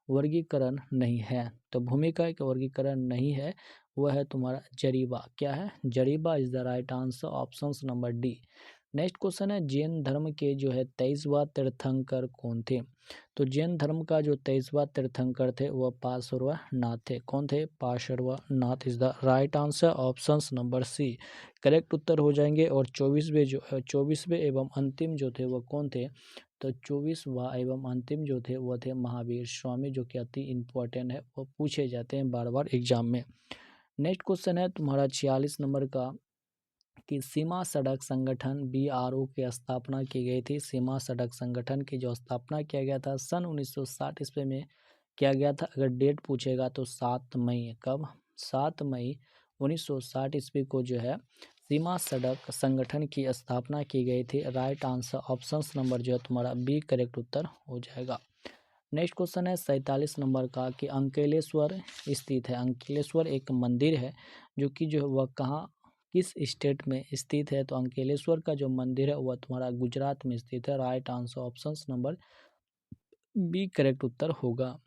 वर्गीकरण नहीं है। तो भूमिका का वर्गीकरण नहीं है, वह है तुम्हारा जरीबा। क्या है, जरीबा is the right answer option number D. Next question है जैन धर्म के जो है 23वां तीर्थंकर कौन थे। तो जैन धर्म का जो 23वां तीर्थंकर थे वह पार्श्वनाथ थे। कौन थे, Parshvanath is the right answer option number C correct उत्तर हो जाएंगे। और 24वें एवं अंतिम जो थे वह कौन थे, तो 24वां एवं अंतिम जो थे वह थे महावीर स्वामी, जो कि अति इम्पोर्टेंट है, वो पूछे जाते हैं बार बार एग्जाम में। नेक्स्ट क्वेश्चन है तुम्हारा 46 नंबर का, कि सीमा सड़क संगठन BRO की स्थापना की गई थी। सीमा सड़क संगठन की जो स्थापना किया गया था सन 1960 ईस्वी में किया गया था। अगर डेट पूछेगा तो 7 मई, कब, 7 मई 1960 ईस्वी को जो है सीमा सड़क संगठन की स्थापना की गई थी। राइट आंसर ऑप्शन नंबर जो है तुम्हारा बी करेक्ट उत्तर हो जाएगा। नेक्स्ट क्वेश्चन है 47 नंबर का, कि अंकलेश्वर स्थित है। अंकलेश्वर एक मंदिर है जो कि जो है वह कहाँ, किस स्टेट में स्थित है। तो अंकलेश्वर का जो मंदिर है वह तुम्हारा गुजरात में स्थित है। Right answer option number B correct उत्तर होगा।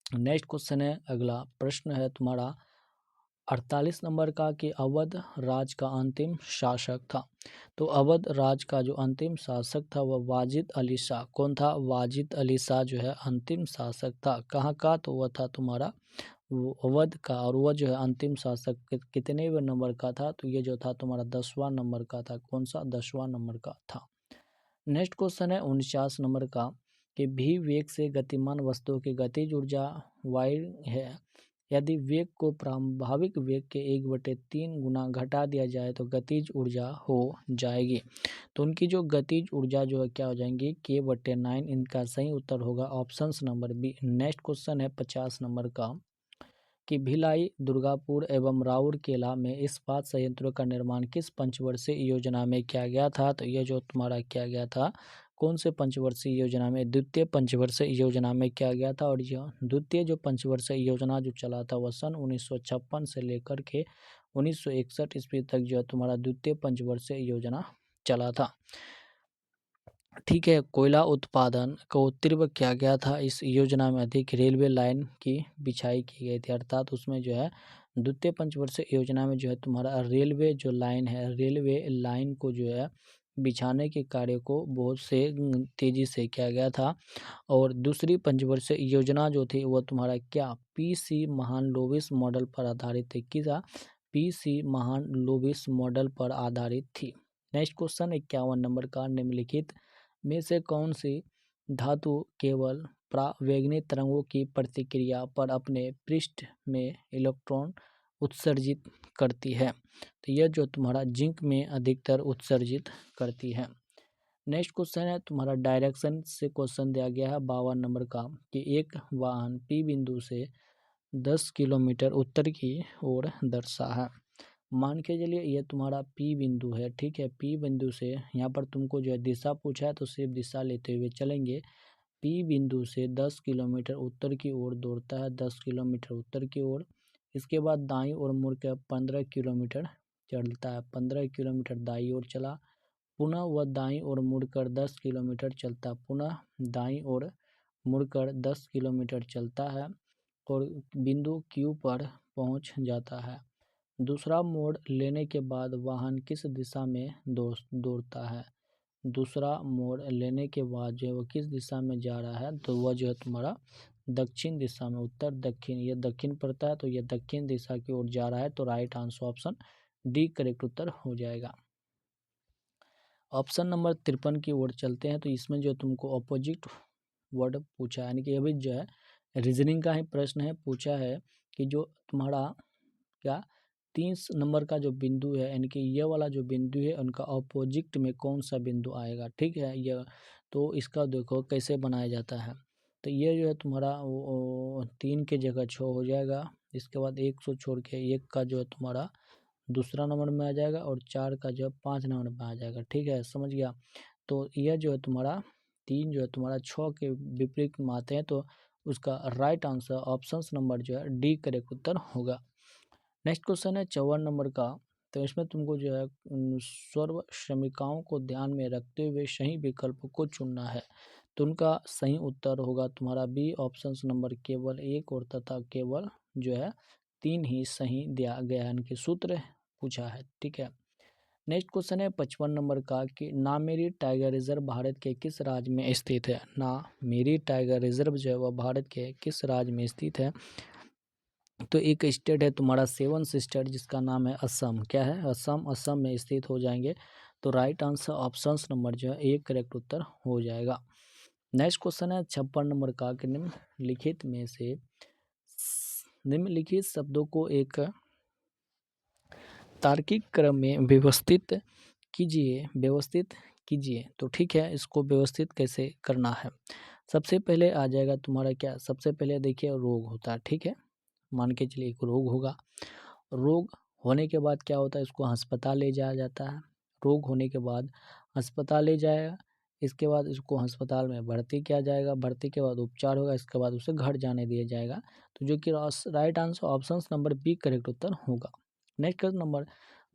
नेक्स्ट क्वेश्चन है, अगला प्रश्न है तुम्हारा 48 नंबर का, कि अवध राज का अंतिम शासक था। तो अवध राज का जो अंतिम शासक था वह वाजिद अली शाह। कौन था, वाजिद अली शाह जो है अंतिम शासक था। कहाँ का, तो वह था तुम्हारा वो अवध का। और वह जो है अंतिम शासक कितने नंबर का था, तो ये जो था तुम्हारा 10वां नंबर का था। कौन सा, 10वां नंबर का था। नेक्स्ट क्वेश्चन है 49 नंबर का, कि भी वेग से गतिमान वस्तुओं की गतिज ऊर्जा वाई है। यदि वेग को प्रारंभिक वेग के 1/3 गुना घटा दिया जाए तो गतिज ऊर्जा हो जाएगी। तो उनकी जो गतिज ऊर्जा जो है क्या हो जाएंगी, K/9। इनका सही उत्तर होगा option number B. Next question है 50 नंबर का, कि भिलाई, दुर्गापुर एवं राउरकेला में इस्पात संयंत्रों का निर्माण किस पंचवर्षीय योजना में किया गया था। तो ये जो तुम्हारा किया गया था कौन से पंचवर्षीय योजना में? द्वितीय पंचवर्षीय योजना में किया गया था। और यह द्वितीय जो पंचवर्षीय योजना जो चला था वह सन 1956 से लेकर के 1961 ईस्वी तक जो है तुम्हारा द्वितीय पंचवर्षीय योजना चला था। ठीक है, कोयला उत्पादन को तीव्र किया गया था इस योजना में, अधिक रेलवे लाइन की बिछाई की गई थी, अर्थात उसमें जो है द्वितीय पंचवर्षीय योजना में जो है तुम्हारा रेलवे जो लाइन है, रेलवे लाइन को जो है बिछाने के कार्य को बहुत से तेजी से किया गया था। और दूसरी पंचवर्षीय योजना जो थी वह तुम्हारा क्या? पीसी महालनोबिस मॉडल पर आधारित थी। किसा? पीसी महालनोबिस मॉडल पर आधारित थी। नेक्स्ट क्वेश्चन 51 नंबर का, निम्नलिखित में से कौन सी धातु केवल परावैंगनी तरंगों की प्रतिक्रिया पर अपने पृष्ठ में इलेक्ट्रॉन उत्सर्जित करती है? तो यह जो तुम्हारा जिंक में अधिकतर उत्सर्जित करती है। नेक्स्ट क्वेश्चन है तुम्हारा डायरेक्शन से क्वेश्चन दिया गया है 52 नंबर का, कि एक वाहन पी बिंदु से 10 किलोमीटर उत्तर की ओर दर्शा है। मान के चलिए ये तुम्हारा पी बिंदु है, ठीक है। पी बिंदु से यहाँ पर तुमको जो है दिशा पूछा है तो सिर्फ दिशा लेते हुए चलेंगे। पी बिंदु से 10 किलोमीटर उत्तर की ओर दौड़ता है, 10 किलोमीटर उत्तर की ओर। इसके बाद दाईं ओर मुड़ कर 15 किलोमीटर चलता है, 15 किलोमीटर दाईं ओर चला, पुनः वह दाईं ओर मुड़कर 10 किलोमीटर चलता, पुनः दाईं ओर मुड़कर 10 किलोमीटर चलता है और बिंदु क्यू पर पहुंच जाता है। दूसरा मोड़ लेने के बाद वाहन किस दिशा में दौड़ता है? दूसरा मोड़ लेने के बाद जो है वो किस दिशा में जा रहा है? तो वह जो है तुम्हारा दक्षिण दिशा में, उत्तर दक्षिण, ये दक्षिण पड़ता है तो ये दक्षिण दिशा की ओर जा रहा है। तो right answer option D correct उत्तर हो जाएगा। ऑप्शन नंबर 53 की ओर चलते हैं। तो इसमें जो तुमको अपोजिट वर्ड पूछा है, यानी कि अभी जो है रीजनिंग का ही प्रश्न है, पूछा है कि जो तुम्हारा क्या 30 नंबर का जो बिंदु है, यानी कि ये वाला जो बिंदु है उनका अपोजिट में कौन सा बिंदु आएगा, ठीक है। यह तो इसका देखो कैसे बनाया जाता है। तो ये जो है तुम्हारा 3 के जगह 6 हो जाएगा। इसके बाद 1 से छोड़ के 1 का जो है तुम्हारा दूसरा नंबर में आ जाएगा और 4 का जो है 5 नंबर में आ जाएगा, ठीक है, समझ गया। तो यह जो है तुम्हारा 3 जो है तुम्हारा 6 के विपरीत में आते हैं, तो उसका राइट आंसर ऑप्शन नंबर जो है डी करेक्ट उत्तर होगा। नेक्स्ट क्वेश्चन है 54 नंबर का। तो इसमें तुमको जो है सर्व श्रमिकाओं को ध्यान में रखते हुए सही विकल्प को चुनना है। तो उनका सही उत्तर होगा तुम्हारा बी ऑप्शन नंबर केवल 1 और तथा केवल जो है 3 ही सही दिया गया है, इनके सूत्र पूछा है, ठीक है। नेक्स्ट क्वेश्चन है 55 नंबर का, कि नामेरी टाइगर रिजर्व भारत के किस राज्य में स्थित है? नामेरी टाइगर रिजर्व जो है वह भारत के किस राज्य में स्थित है? तो एक स्टेट है तुम्हारा 7 सिस्टर जिसका नाम है असम। क्या है? असम। असम में स्थित हो जाएंगे। तो राइट आंसर ऑप्शन नंबर जो है एक करेक्ट उत्तर हो जाएगा। नेक्स्ट क्वेश्चन है 56 नंबर का, कि निम्नलिखित में से निम्नलिखित शब्दों को एक तार्किक क्रम में व्यवस्थित कीजिए। तो ठीक है, इसको व्यवस्थित कैसे करना है? सबसे पहले आ जाएगा तुम्हारा क्या? सबसे पहले देखिए रोग होता है, ठीक है। मान के चलिए एक रोग होगा, रोग होने के बाद क्या होता है, इसको अस्पताल ले जाया जाता है। रोग होने के बाद अस्पताल ले जाएगा, इसके बाद इसको अस्पताल में भर्ती किया जाएगा, भर्ती के बाद उपचार होगा, इसके बाद उसे घर जाने दिया जाएगा। तो जो कि right answer option number B correct उत्तर होगा।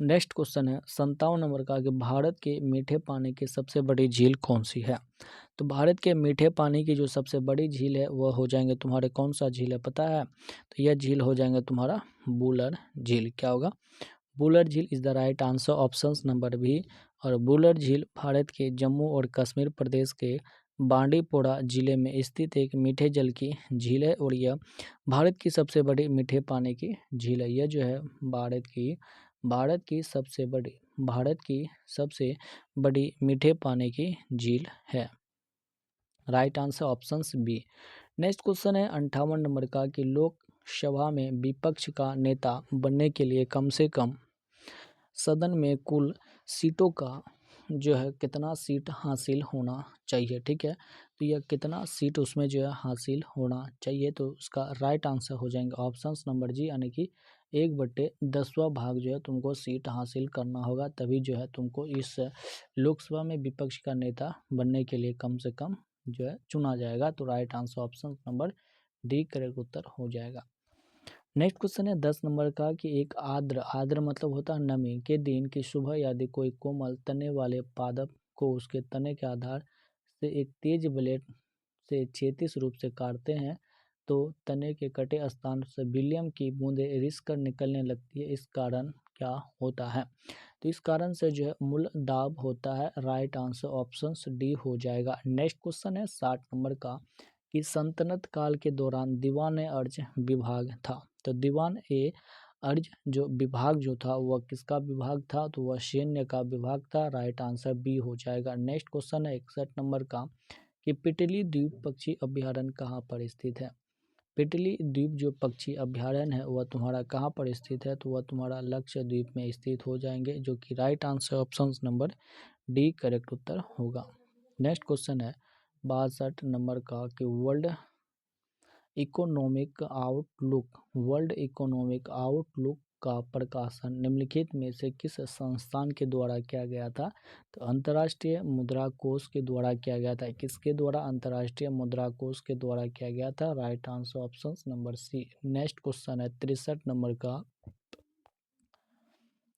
नेक्स्ट क्वेश्चन है 57 नंबर का, कि भारत के मीठे पानी की सबसे बड़ी झील कौन सी है? तो भारत के मीठे पानी की जो सबसे बड़ी झील है वह हो जाएंगे तुम्हारे, कौन सा झील है पता है? तो यह झील हो जाएंगे तुम्हारा बुलर झील। क्या होगा? बुलर झील is the right answer option number B. और बुलर झील भारत के जम्मू और कश्मीर प्रदेश के बांडीपोरा जिले में स्थित एक मीठे जल की झील है और यह भारत की सबसे बड़ी मीठे पानी की झील है। यह जो है भारत की सबसे बड़ी मीठे पानी की झील है। Right answer option B. Next question है 58 नंबर का, कि लोकसभा में विपक्ष का नेता बनने के लिए कम से कम सदन में कुल सीटों का जो है कितना सीट हासिल होना चाहिए, ठीक है। तो यह कितना सीट उसमें जो है हासिल होना चाहिए, तो उसका राइट आंसर हो जाएंगे ऑप्शंस नंबर जी, यानी कि 1/10वां भाग जो है तुमको सीट हासिल करना होगा, तभी जो है तुमको इस लोकसभा में विपक्ष का नेता बनने के लिए कम से कम जो है चुना जाएगा। तो right answer option number D correct उत्तर हो जाएगा। नेक्स्ट क्वेश्चन है 10 नंबर का कि एक आर्द्र आर्द्र मतलब होता है नमी के दिन की सुबह यदि कोई कोमल तने वाले पादप को उसके तने के आधार से एक तेज ब्लेड से क्षैतिज रूप से काटते हैं तो तने के कटे स्थान से विलियम की बूंदें रिस कर निकलने लगती है, इस कारण क्या होता है? तो इस कारण से जो है मूल दाब होता है। राइट आंसर ऑप्शन डी हो जाएगा। नेक्स्ट क्वेश्चन है 60 नंबर का कि सल्तनत काल के दौरान दीवान ए अर्ज विभाग था। तो दीवान ए अर्ज जो विभाग जो था वह किसका विभाग था? तो वह सैन्य का विभाग था। राइट आंसर बी हो जाएगा। नेक्स्ट क्वेश्चन है 61 नंबर का कि पिटली द्वीप पक्षी अभ्यारण्य कहाँ पर स्थित है? पिटली द्वीप जो पक्षी अभ्यारण्य है वह तुम्हारा कहाँ पर स्थित है? तो वह तुम्हारा लक्षद्वीप में स्थित हो जाएंगे, जो कि right answer option number D correct उत्तर होगा। नेक्स्ट क्वेश्चन है 62 नंबर का कि वर्ल्ड इकोनॉमिक आउटलुक का प्रकाशन निम्नलिखित में से किस संस्थान के द्वारा किया गया था? तो अंतर्राष्ट्रीय मुद्रा कोष के द्वारा किया गया था। किसके द्वारा? अंतर्राष्ट्रीय मुद्रा कोष के द्वारा किया गया था। Right answer option number C. Next question है 63 नंबर का,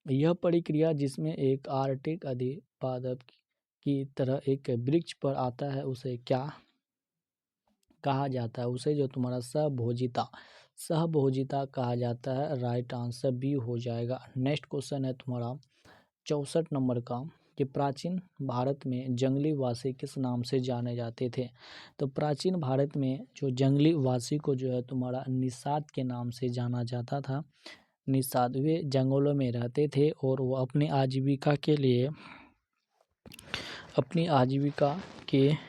यह प्रक्रिया जिसमें एक आर्टिक अधिपादप की तरह एक वृक्ष पर आता है उसे क्या कहा जाता है? उसे जो तुम्हारा सहभोजिता कहा जाता है। राइट आंसर बी हो जाएगा। नेक्स्ट क्वेश्चन है तुम्हारा 64 नंबर का कि प्राचीन भारत में जंगली वासी किस नाम से जाने जाते थे? तो प्राचीन भारत में जो जंगली वासी को जो है तुम्हारा निषाद के नाम से जाना जाता था। निषाद वे जंगलों में रहते थे और वो अपनी आजीविका के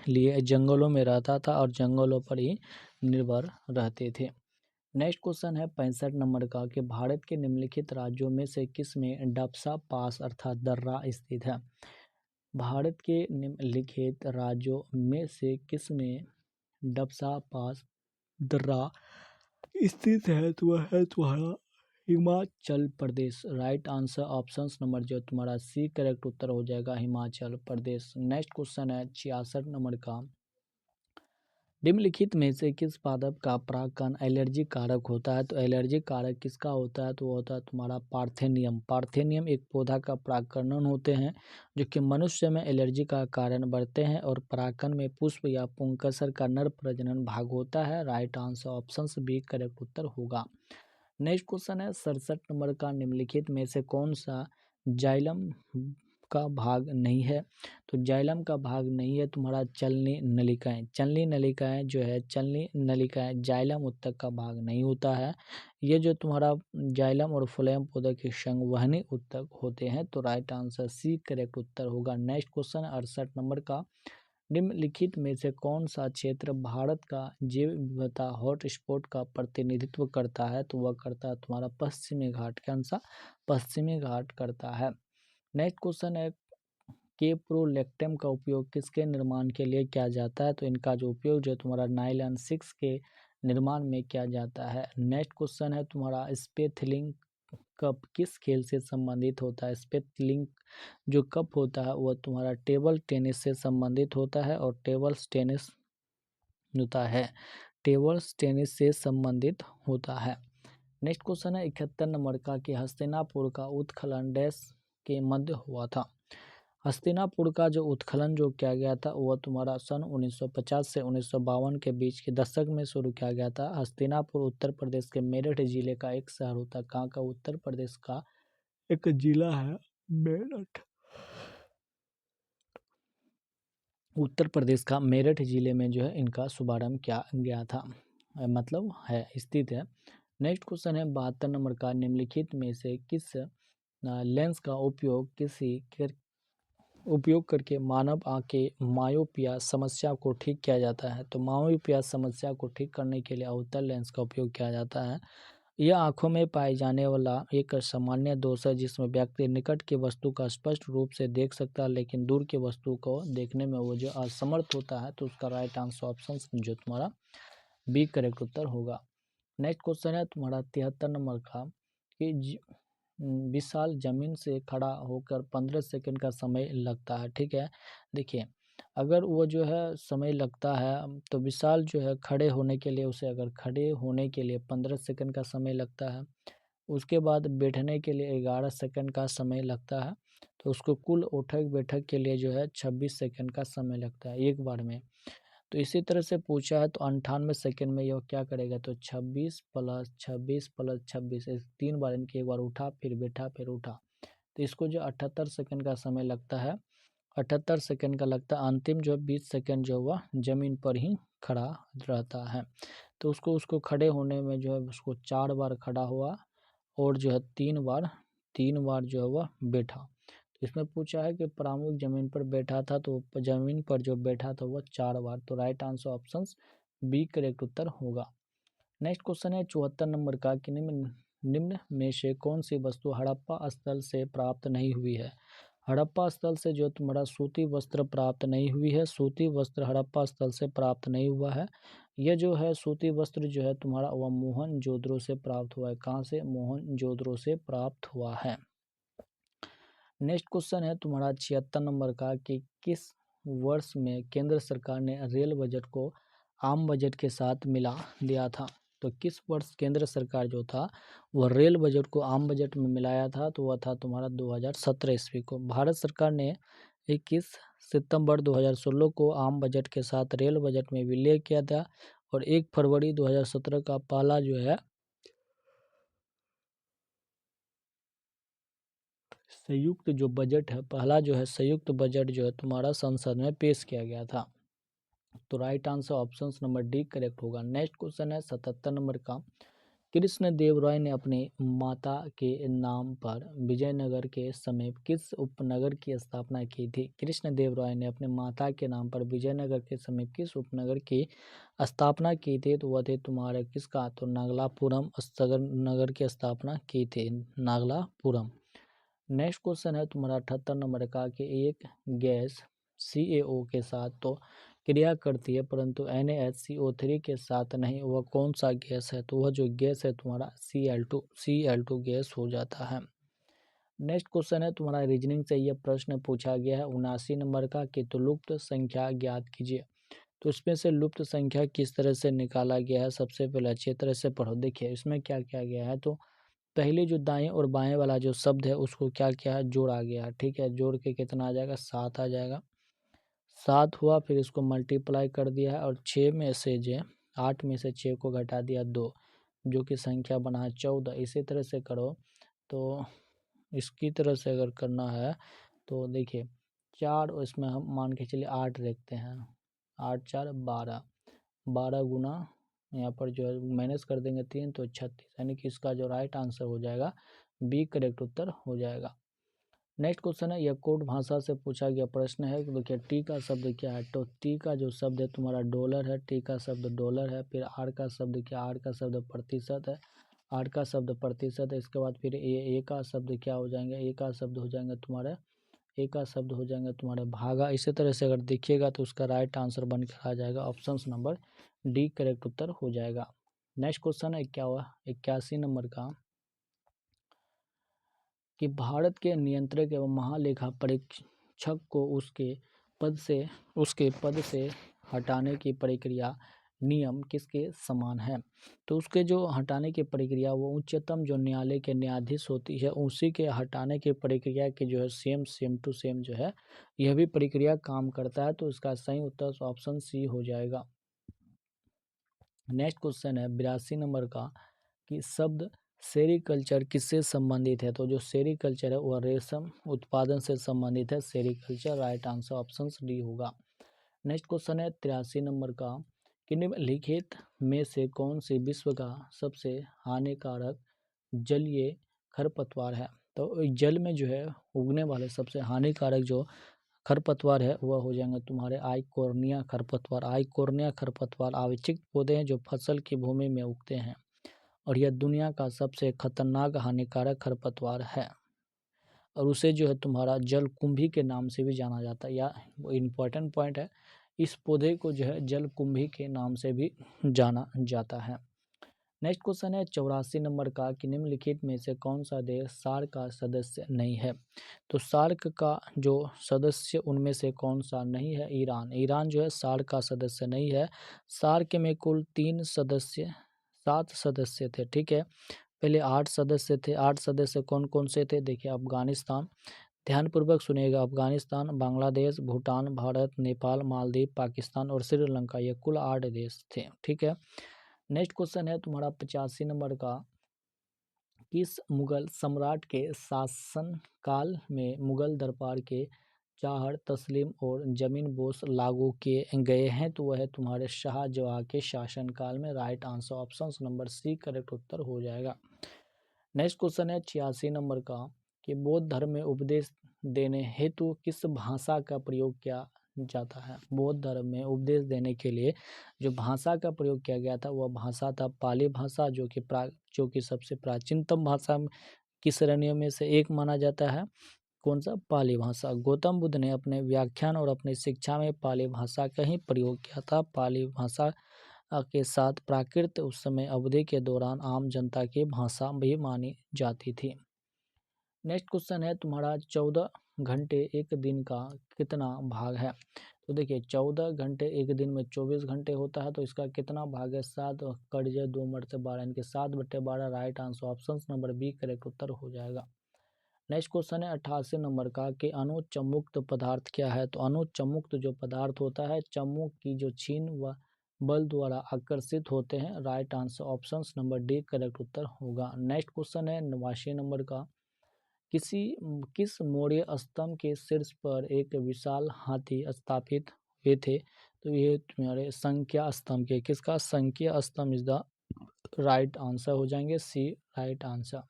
लिए जंगलों में रहता था और जंगलों पर ही निर्भर रहते थे। नेक्स्ट क्वेश्चन है 65 नंबर का कि भारत के निम्नलिखित राज्यों में से किस में डबसा पास अर्थात दर्रा स्थित है? भारत के निम्नलिखित राज्यों में से किस में डबसा पास दर्रा स्थित है? तो वह है तुम्हारा Himachal Pradesh. Right answer option number जो तुम्हारा सी करेक्ट उत्तर हो जाएगा, हिमाचल प्रदेश। नेक्स्ट क्वेश्चन है 66 नंबर का, निम्नलिखित में से किस पादप का परागकण एलर्जी कारक होता है? तो एलर्जी कारक किसका होता है? तो वो होता है तुम्हारा पार्थेनियम। पार्थेनियम एक पौधा का परागकण होते हैं जो कि मनुष्य में एलर्जी का कारण बनते हैं और परागकण में पुष्प या पुंकेसर का नर प्रजनन भाग होता है। Right answer option B correct उत्तर होगा। नेक्स्ट क्वेश्चन है 67 नंबर का, निम्नलिखित में से कौन सा जाइलम का भाग नहीं है? तो जाइलम का भाग नहीं है तुम्हारा चलनी नलिकाएं। चलनी नलिकाएं जो है चलनी नलिकाएं जाइलम उत्तक का भाग नहीं होता है। ये जो तुम्हारा जाइलम और फ्लोएम पौधे के संवहनी उत्तक होते हैं। तो राइट आंसर सी करेक्ट उत्तर होगा। नेक्स्ट क्वेश्चन 68 नंबर का, निम्नलिखित में से कौन सा क्षेत्र भारत का जैव विविधता हॉटस्पॉट का प्रतिनिधित्व करता है? तो वह करता है तुम्हारा पश्चिमी घाट। कौन सा? पश्चिमी घाट करता है। नेक्स्ट क्वेश्चन है केप्रोलेक्टम का उपयोग किसके निर्माण के लिए किया जाता है? तो इनका जो उपयोग जो तुम्हारा नायलॉन 6 के निर्माण में किया जाता है। नेक्स्ट क्वेश्चन है तुम्हारा स्पेथलिंग कप किस खेल से संबंधित होता है? स्पेथलिंग जो कप होता है वह तुम्हारा टेबल टेनिस से संबंधित होता है और टेबल टेनिस से संबंधित होता है। नेक्स्ट क्वेश्चन है 71 नंबर का कि हस्तिनापुर का उत्खनन डैश के मध्य हुआ था। हस्तिनापुर का जो उत्खनन जो किया गया था वह तुम्हारा सन 1950 से 1952 के बीच के दशक में शुरू किया गया था। हस्तिनापुर उत्तर प्रदेश के मेरठ जिले का एक शहर होता है। कहाँ का? उत्तर प्रदेश का एक जिला है मेरठ। उत्तर प्रदेश का मेरठ जिले में जो है इनका शुभारंभ किया गया था, मतलब है स्थित है। नेक्स्ट क्वेश्चन है 72 नंबर का, निम्नलिखित में से किस लेंस का उपयोग करके मानव आँख के मायोपिया समस्या को ठीक किया जाता है? तो मायोपिया समस्या को ठीक करने के लिए अवतल लेंस का उपयोग किया जाता है। यह आँखों में पाए जाने वाला एक सामान्य दोष है जिसमें व्यक्ति निकट की वस्तु का स्पष्ट रूप से देख सकता है, लेकिन दूर की वस्तु को देखने में वो जो असमर्थ होता है। तो उसका राइट आंसर ऑप्शन जो तुम्हारा बी करेक्ट उत्तर होगा। नेक्स्ट क्वेश्चन है तुम्हारा 73 नंबर का कि विशाल जमीन से खड़ा होकर 15 सेकंड का समय लगता है। ठीक है, देखिए अगर वो जो है समय लगता है तो विशाल जो है खड़े होने के लिए, उसे अगर खड़े होने के लिए 15 सेकंड का समय लगता है, उसके बाद बैठने के लिए 11 सेकंड का समय लगता है, तो उसको कुल उठक बैठक के लिए जो है 26 सेकंड का समय लगता है एक बार में। तो इसी तरह से पूछा है तो 98 सेकंड में यह क्या करेगा, तो 26 प्लस 26 प्लस 26 तीन बार इनके, एक बार उठा फिर बैठा फिर उठा, तो इसको जो 78 सेकंड का समय लगता है, 78 सेकंड का लगता है। अंतिम जो 20 सेकंड जो वह जमीन पर ही खड़ा रहता है। तो उसको उसको खड़े होने में जो है उसको 4 बार खड़ा हुआ और जो है 3 बार जो है वह बैठा। तो इसमें पूछा है कि प्रमुख जमीन पर बैठा था, तो जमीन पर जो बैठा था वह 4 बार। तो right answer option B correct उत्तर होगा। नेक्स्ट क्वेश्चन है 74 नंबर का कि निम्न में से कौन सी वस्तु हड़प्पा स्थल से प्राप्त नहीं हुई है। हड़प्पा स्थल से जो तुम्हारा सूती वस्त्र प्राप्त नहीं हुई है, सूती वस्त्र हड़प्पा स्थल से प्राप्त नहीं हुआ है। यह जो है सूती वस्त्र जो है तुम्हारा वह मोहनजोदड़ो से प्राप्त हुआ है। कहाँ से, मोहनजोदड़ो से प्राप्त हुआ है। नेक्स्ट क्वेश्चन है तुम्हारा 76 नंबर का कि किस वर्ष में केंद्र सरकार ने रेल बजट को आम बजट के साथ मिला दिया था। तो किस वर्ष केंद्र सरकार जो था वह रेल बजट को आम बजट में मिलाया था, तो वह था तुम्हारा 2017 ईस्वी को। भारत सरकार ने 21 सितंबर 2016 को आम बजट के साथ रेल बजट में विलय किया था और 1 फरवरी 2017 का पहला जो है संयुक्त जो बजट है, पहला जो है संयुक्त बजट जो है तुम्हारा संसद में पेश किया गया था। तो right answer option number D correct होगा। नेक्स्ट क्वेश्चन है 77 नंबर का, कृष्ण देव राय ने अपने माता के नाम पर विजयनगर के समीप किस उपनगर की स्थापना की थी। कृष्ण देव राय ने अपने माता के नाम पर विजयनगर के समीप किस उपनगर की स्थापना की थी, तो वह थे तुम्हारे किसका, तो नागलापुरम नगर की स्थापना की थी, नागलापुरम। नेक्स्ट क्वेश्चन है तुम्हारा 78 नंबर का कि एक गैस CaO के साथ तो क्रिया करती है परंतु NaHCO3 के साथ नहीं, वह कौन सा गैस है, तो वह जो गैस है तुम्हारा Cl2 गैस हो जाता है। नेक्स्ट क्वेश्चन है तुम्हारा रीजनिंग से यह प्रश्न पूछा गया है 79 नंबर का कि तो लुप्त संख्या ज्ञात कीजिए। तो इसमें से लुप्त संख्या किस तरह से निकाला गया है, सबसे पहले अच्छी तरह से पढ़ो। देखिए इसमें क्या किया गया है, तो पहले जो दाएं और बाएं वाला जो शब्द है उसको क्या किया है, जोड़ा गया है। ठीक है, जोड़ के कितना आ जाएगा, 7 आ जाएगा। 7 हुआ, फिर इसको मल्टीप्लाई कर दिया है और 6 में से जो 8 में से 6 को घटा दिया 2, जो कि संख्या बना है 14। इसी तरह से करो तो इसकी तरह से अगर करना है तो देखिए 4 और इसमें हम मान के चलिए 8 रखते हैं, 8 4 12, 12 गुना यहाँ पर जो है माइनस कर देंगे 3 तो 36, यानी कि इसका जो राइट आंसर हो जाएगा बी करेक्ट उत्तर हो जाएगा। नेक्स्ट क्वेश्चन है यह कोड भाषा से पूछा गया प्रश्न है। देखिए टी का शब्द क्या है, तो टी का जो शब्द है तुम्हारा डॉलर है, टी का शब्द डॉलर है। फिर आर का शब्द क्या, आर का शब्द प्रतिशत है, आर का शब्द प्रतिशत है। इसके बाद फिर ए का शब्द क्या हो जाएंगे, ए का शब्द हो जाएंगे तुम्हारे, ए का शब्द हो जाएंगे तुम्हारे भागा। इसी तरह से अगर देखिएगा तो उसका राइट आंसर बनकर आ जाएगा ऑप्शन नंबर डी करेक्ट उत्तर हो जाएगा। नेक्स्ट क्वेश्चन है 81 नंबर का कि भारत के नियंत्रक एवं महालेखा परीक्षक को उसके पद से हटाने की प्रक्रिया नियम किसके समान है। तो उसके जो हटाने की प्रक्रिया वो उच्चतम जो न्यायालय के न्यायाधीश होती है उसी के हटाने की प्रक्रिया के जो है सेम टू सेम जो है यह भी प्रक्रिया काम करता है। तो इसका सही उत्तर ऑप्शन सी हो जाएगा। नेक्स्ट क्वेश्चन है 82 नंबर का कि शब्द सेरीकल्चर किससे संबंधित है। तो जो सेरीकल्चर है वह रेशम उत्पादन से संबंधित है, sericulture. Right answer option D होगा। नेक्स्ट क्वेश्चन है 83 नंबर का कि निम्नलिखित में से कौन सी विश्व का सबसे हानिकारक जलीय खरपतवार है। तो जल में जो है उगने वाले सबसे हानिकारक जो खरपतवार है वह हो जाएंगे तुम्हारे आइकोर्निया खरपतवार। आइकोर्निया खरपतवार आवश्यक पौधे हैं जो फसल की भूमि में उगते हैं और यह दुनिया का सबसे खतरनाक हानिकारक खरपतवार है। और उसे जो है तुम्हारा जलकुंभी के नाम से भी जाना जाता है, या वो इम्पोर्टेंट पॉइंट है, इस पौधे को जो है जलकुंभी के नाम से भी जाना जाता है। नेक्स्ट क्वेश्चन है 84 नंबर का कि निम्नलिखित में से कौन सा देश सार्क का सदस्य नहीं है। तो सार्क का जो सदस्य उनमें से कौन सा नहीं है, ईरान। ईरान जो है सार्क का सदस्य नहीं है। सार्क में कुल 7 सदस्य थे, ठीक है। पहले 8 सदस्य थे। 8 सदस्य कौन कौन से थे, देखिए अफगानिस्तान, ध्यानपूर्वक सुनिएगा, अफगानिस्तान, बांग्लादेश, भूटान, भारत, नेपाल, मालदीव, पाकिस्तान और श्रीलंका, ये कुल 8 देश थे, ठीक है। नेक्स्ट क्वेश्चन है तुम्हारा 85 नंबर का, किस मुगल सम्राट के शासन काल में मुगल दरबार के चाहर, तस्लीम और जमीन बोस लागू किए गए हैं। तो वह है तुम्हारे शाहजहाँ के शासनकाल में। Right answer option number C correct उत्तर हो जाएगा। नेक्स्ट क्वेश्चन है 86 नंबर का कि बौद्ध धर्म में उपदेश देने हेतु किस भाषा का प्रयोग किया जाता है। बौद्ध धर्म में उपदेश देने के लिए जो भाषा का प्रयोग किया गया था वह भाषा था पाली भाषा, जो कि सबसे प्राचीनतम भाषा की श्रेणियों में से एक माना जाता है। कौन सा, पाली भाषा। गौतम बुद्ध ने अपने व्याख्यान और अपनी शिक्षा में पाली भाषा का ही प्रयोग किया था। पाली भाषा के साथ प्राकृत उस समय अवधि के दौरान आम जनता की भाषा भी मानी जाती थी। नेक्स्ट क्वेश्चन है तुम्हारा 14 घंटे एक दिन का कितना भाग है। तो देखिए 14 घंटे एक दिन में 24 घंटे होता है, तो इसका कितना भाग है, 7 कट जाए 2 मर से 12, इनके 7/12। Right answer option number B correct उत्तर हो जाएगा। नेक्स्ट क्वेश्चन है 88 नंबर का कि अणुचम्मुक्त पदार्थ क्या है। तो अणुचम्मुक्त जो पदार्थ होता है चम्मुक की जो छीन व बल द्वारा आकर्षित होते हैं। Right answer option number D correct उत्तर होगा। नेक्स्ट क्वेश्चन है 89 नंबर का, किस मौर्य स्तंभ के शीर्ष पर एक विशाल हाथी स्थापित हुए थे। तो ये तुम्हारे संख्या स्तंभ के, किसका, संख्या स्तंभ इज द राइट आंसर हो जाएंगे, सी राइट आंसर।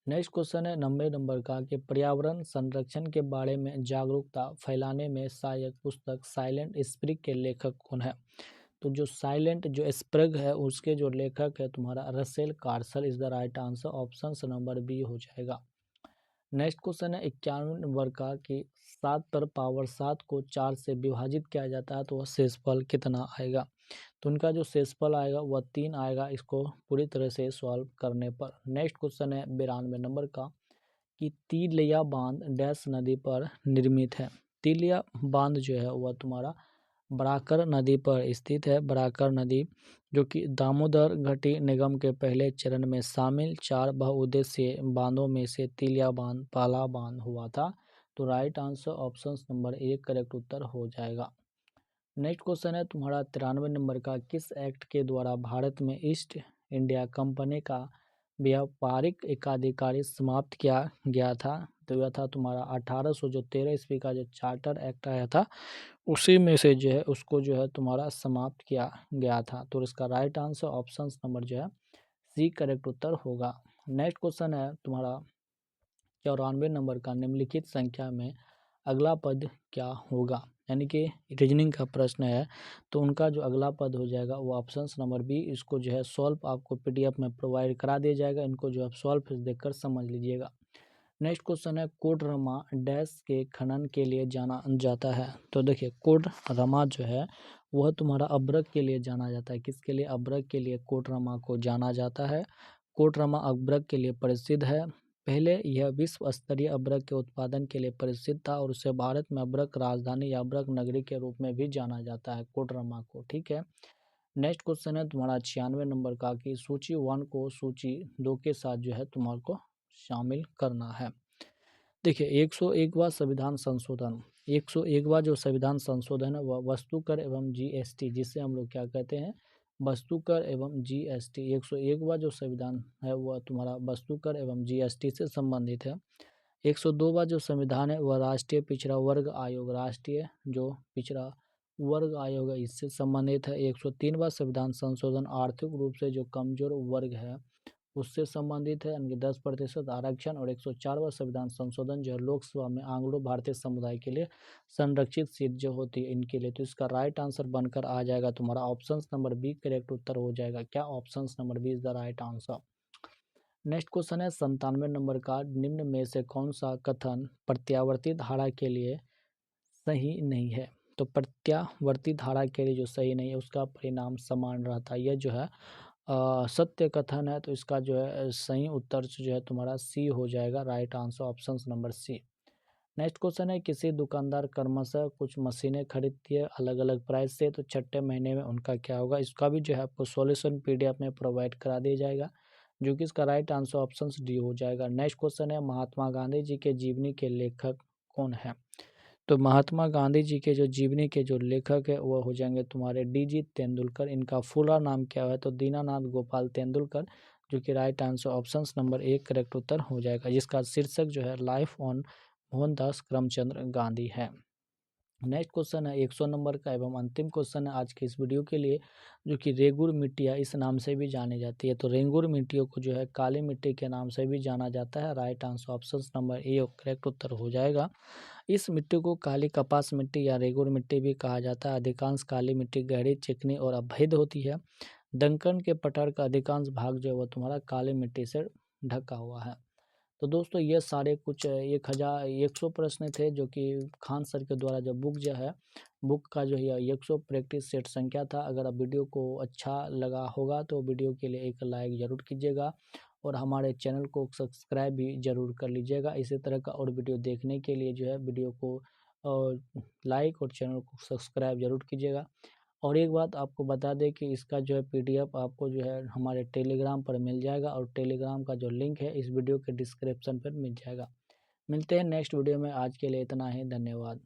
नेक्स्ट क्वेश्चन है 90 नंबर का कि पर्यावरण संरक्षण के बारे में जागरूकता फैलाने में सहायक पुस्तक साइलेंट स्प्रिंग के लेखक कौन है। तो जो साइलेंट जो स्प्रिंग है उसके जो लेखक है तुम्हारा Rachel Carson is the right answer, option number B हो जाएगा। नेक्स्ट क्वेश्चन है 91 नंबर का कि 7 पर पावर 7 को 4 से विभाजित किया जाता है तो वह शेषफल कितना आएगा। तो उनका जो शेषफल आएगा वह 3 आएगा, इसको पूरी तरह से सॉल्व करने पर। नेक्स्ट क्वेश्चन है 92 नंबर का कि तिलिया बांध डैश नदी पर निर्मित है। तिलिया बांध जो है वह तुम्हारा बराकर नदी पर स्थित है। बराकर नदी जो कि दामोदर घाटी निगम के पहले चरण में शामिल 4 बहुउद्देशीय बांधों में से तिलिया बांध पहला बांध हुआ था। तो right answer option number A correct उत्तर हो जाएगा। नेक्स्ट क्वेश्चन है तुम्हारा 93 नंबर का, किस एक्ट के द्वारा भारत में ईस्ट इंडिया कंपनी का व्यापारिक एकाधिकार समाप्त किया गया था। तो यह था तुम्हारा 1813 ईस्वी का जो चार्टर एक्ट आया था उसी में से जो है उसको जो है तुम्हारा समाप्त किया गया था। तो इसका राइट आंसर ऑप्शन नंबर जो है सी करेक्ट उत्तर होगा। नेक्स्ट क्वेश्चन है तुम्हारा 94 नंबर का, निम्नलिखित संख्या में अगला पद क्या होगा। यानी कि रीजनिंग का प्रश्न है, तो उनका जो अगला पद हो जाएगा वो ऑप्शन नंबर बी। इसको जो है सॉल्व आपको पीडीएफ में प्रोवाइड करा दिया जाएगा, इनको जो आप सॉल्व देखकर समझ लीजिएगा। नेक्स्ट क्वेश्चन है कोडरमा डैश के खनन के लिए जाना जाता है। तो देखिए कोडरमा जो है वह तुम्हारा अभ्रक के लिए जाना जाता है। किसके लिए, अभ्रक के लिए कोडरमा को जाना जाता है। कोडरमा अभ्रक के लिए प्रसिद्ध है। पहले यह विश्व स्तरीय अभ्रक के उत्पादन के लिए प्रसिद्ध था और उसे भारत में अभ्रक राजधानी या अभ्रक नगरी के रूप में भी जाना जाता है कोडरमा को, ठीक है। नेक्स्ट क्वेश्चन है तुम्हारा 96 नंबर का कि सूची 1 को सूची 2 के साथ जो है तुम्हारे को शामिल करना है। देखिए 101वां संविधान संशोधन, 101वां जो संविधान संशोधन है वह वस्तु कर एवं जीएसटी, जिसे हम लोग क्या कहते हैं, वस्तु कर एवं जीएसटी। 101वां जो संविधान है वह तुम्हारा वस्तु कर एवं जीएसटी से संबंधित है। 102वां जो संविधान है वह राष्ट्रीय पिछड़ा वर्ग आयोग, राष्ट्रीय जो पिछड़ा वर्ग आयोग है इससे संबंधित है। 103वां संविधान संशोधन आर्थिक रूप से जो कमजोर वर्ग है उससे संबंधित है, यानी कि 10% आरक्षण और 104वां संविधान संशोधन जो है लोकसभा में एंग्लो भारतीय समुदाय के लिए संरक्षित सीट जो होती है इनके लिए। तो इसका राइट आंसर बनकर आ जाएगा तुम्हारा ऑप्शन नंबर बी करेक्ट उत्तर हो जाएगा। क्या? Option number B is the right answer. Next question है 97 नंबर का, निम्न में से कौन सा कथन प्रत्यावर्ती धारा के लिए सही नहीं है? तो प्रत्यावर्ती धारा के लिए जो सही नहीं है उसका परिणाम समान रहता है, यह जो है सत्य कथन है। तो इसका जो है सही उत्तर जो है तुम्हारा सी हो जाएगा, right answer option number C. Next question है, किसी दुकानदार क्रमशः कुछ मशीनें खरीदती है अलग अलग प्राइस से, तो छठे महीने में उनका क्या होगा? इसका भी जो है आपको सॉल्यूशन पीडीएफ में प्रोवाइड करा दिया जाएगा, जो कि इसका राइट आंसर ऑप्शन डी हो जाएगा। नेक्स्ट क्वेश्चन है, महात्मा गांधी जी के जीवनी के लेखक कौन है? तो महात्मा गांधी जी के जो जीवनी के जो लेखक है वो हो जाएंगे तुम्हारे डीजी तेंदुलकर। इनका पूरा नाम क्या है? तो दीनानाथ गोपाल तेंदुलकर, जो कि राइट आंसर ऑप्शन नंबर एक करेक्ट उत्तर हो जाएगा, जिसका शीर्षक जो है लाइफ ऑन मोहनदास करमचंद गांधी है। नेक्स्ट क्वेश्चन है 100 नंबर का एवं अंतिम क्वेश्चन है आज के इस वीडियो के लिए, जो कि रेंगुर मिट्टियाँ इस नाम से भी जानी जाती है। तो रेंगुर मिट्टियों को जो है काली मिट्टी के नाम से भी जाना जाता है, right answer option number A correct उत्तर हो जाएगा। इस मिट्टी को काली कपास मिट्टी या रेंगुर मिट्टी भी कहा जाता है। अधिकांश काली मिट्टी गहरी, चिकनी और अभेद होती है। दक्कन के पठार का अधिकांश भाग जो है वो तुम्हारा काली मिट्टी से ढका हुआ है। तो दोस्तों ये सारे कुछ 1100 प्रश्न थे, जो कि खान सर के द्वारा जो बुक जो है बुक का जो है 100 प्रैक्टिस सेट संख्या था। अगर आप वीडियो को अच्छा लगा होगा तो वीडियो के लिए एक लाइक ज़रूर कीजिएगा और हमारे चैनल को सब्सक्राइब भी ज़रूर कर लीजिएगा। इसी तरह का और वीडियो देखने के लिए जो है वीडियो को लाइक और चैनल को सब्सक्राइब ज़रूर कीजिएगा। और एक बात आपको बता दें कि इसका जो है पीडीएफ आपको जो है हमारे टेलीग्राम पर मिल जाएगा, और टेलीग्राम का जो लिंक है इस वीडियो के डिस्क्रिप्शन पर मिल जाएगा। मिलते हैं नेक्स्ट वीडियो में, आज के लिए इतना ही, धन्यवाद।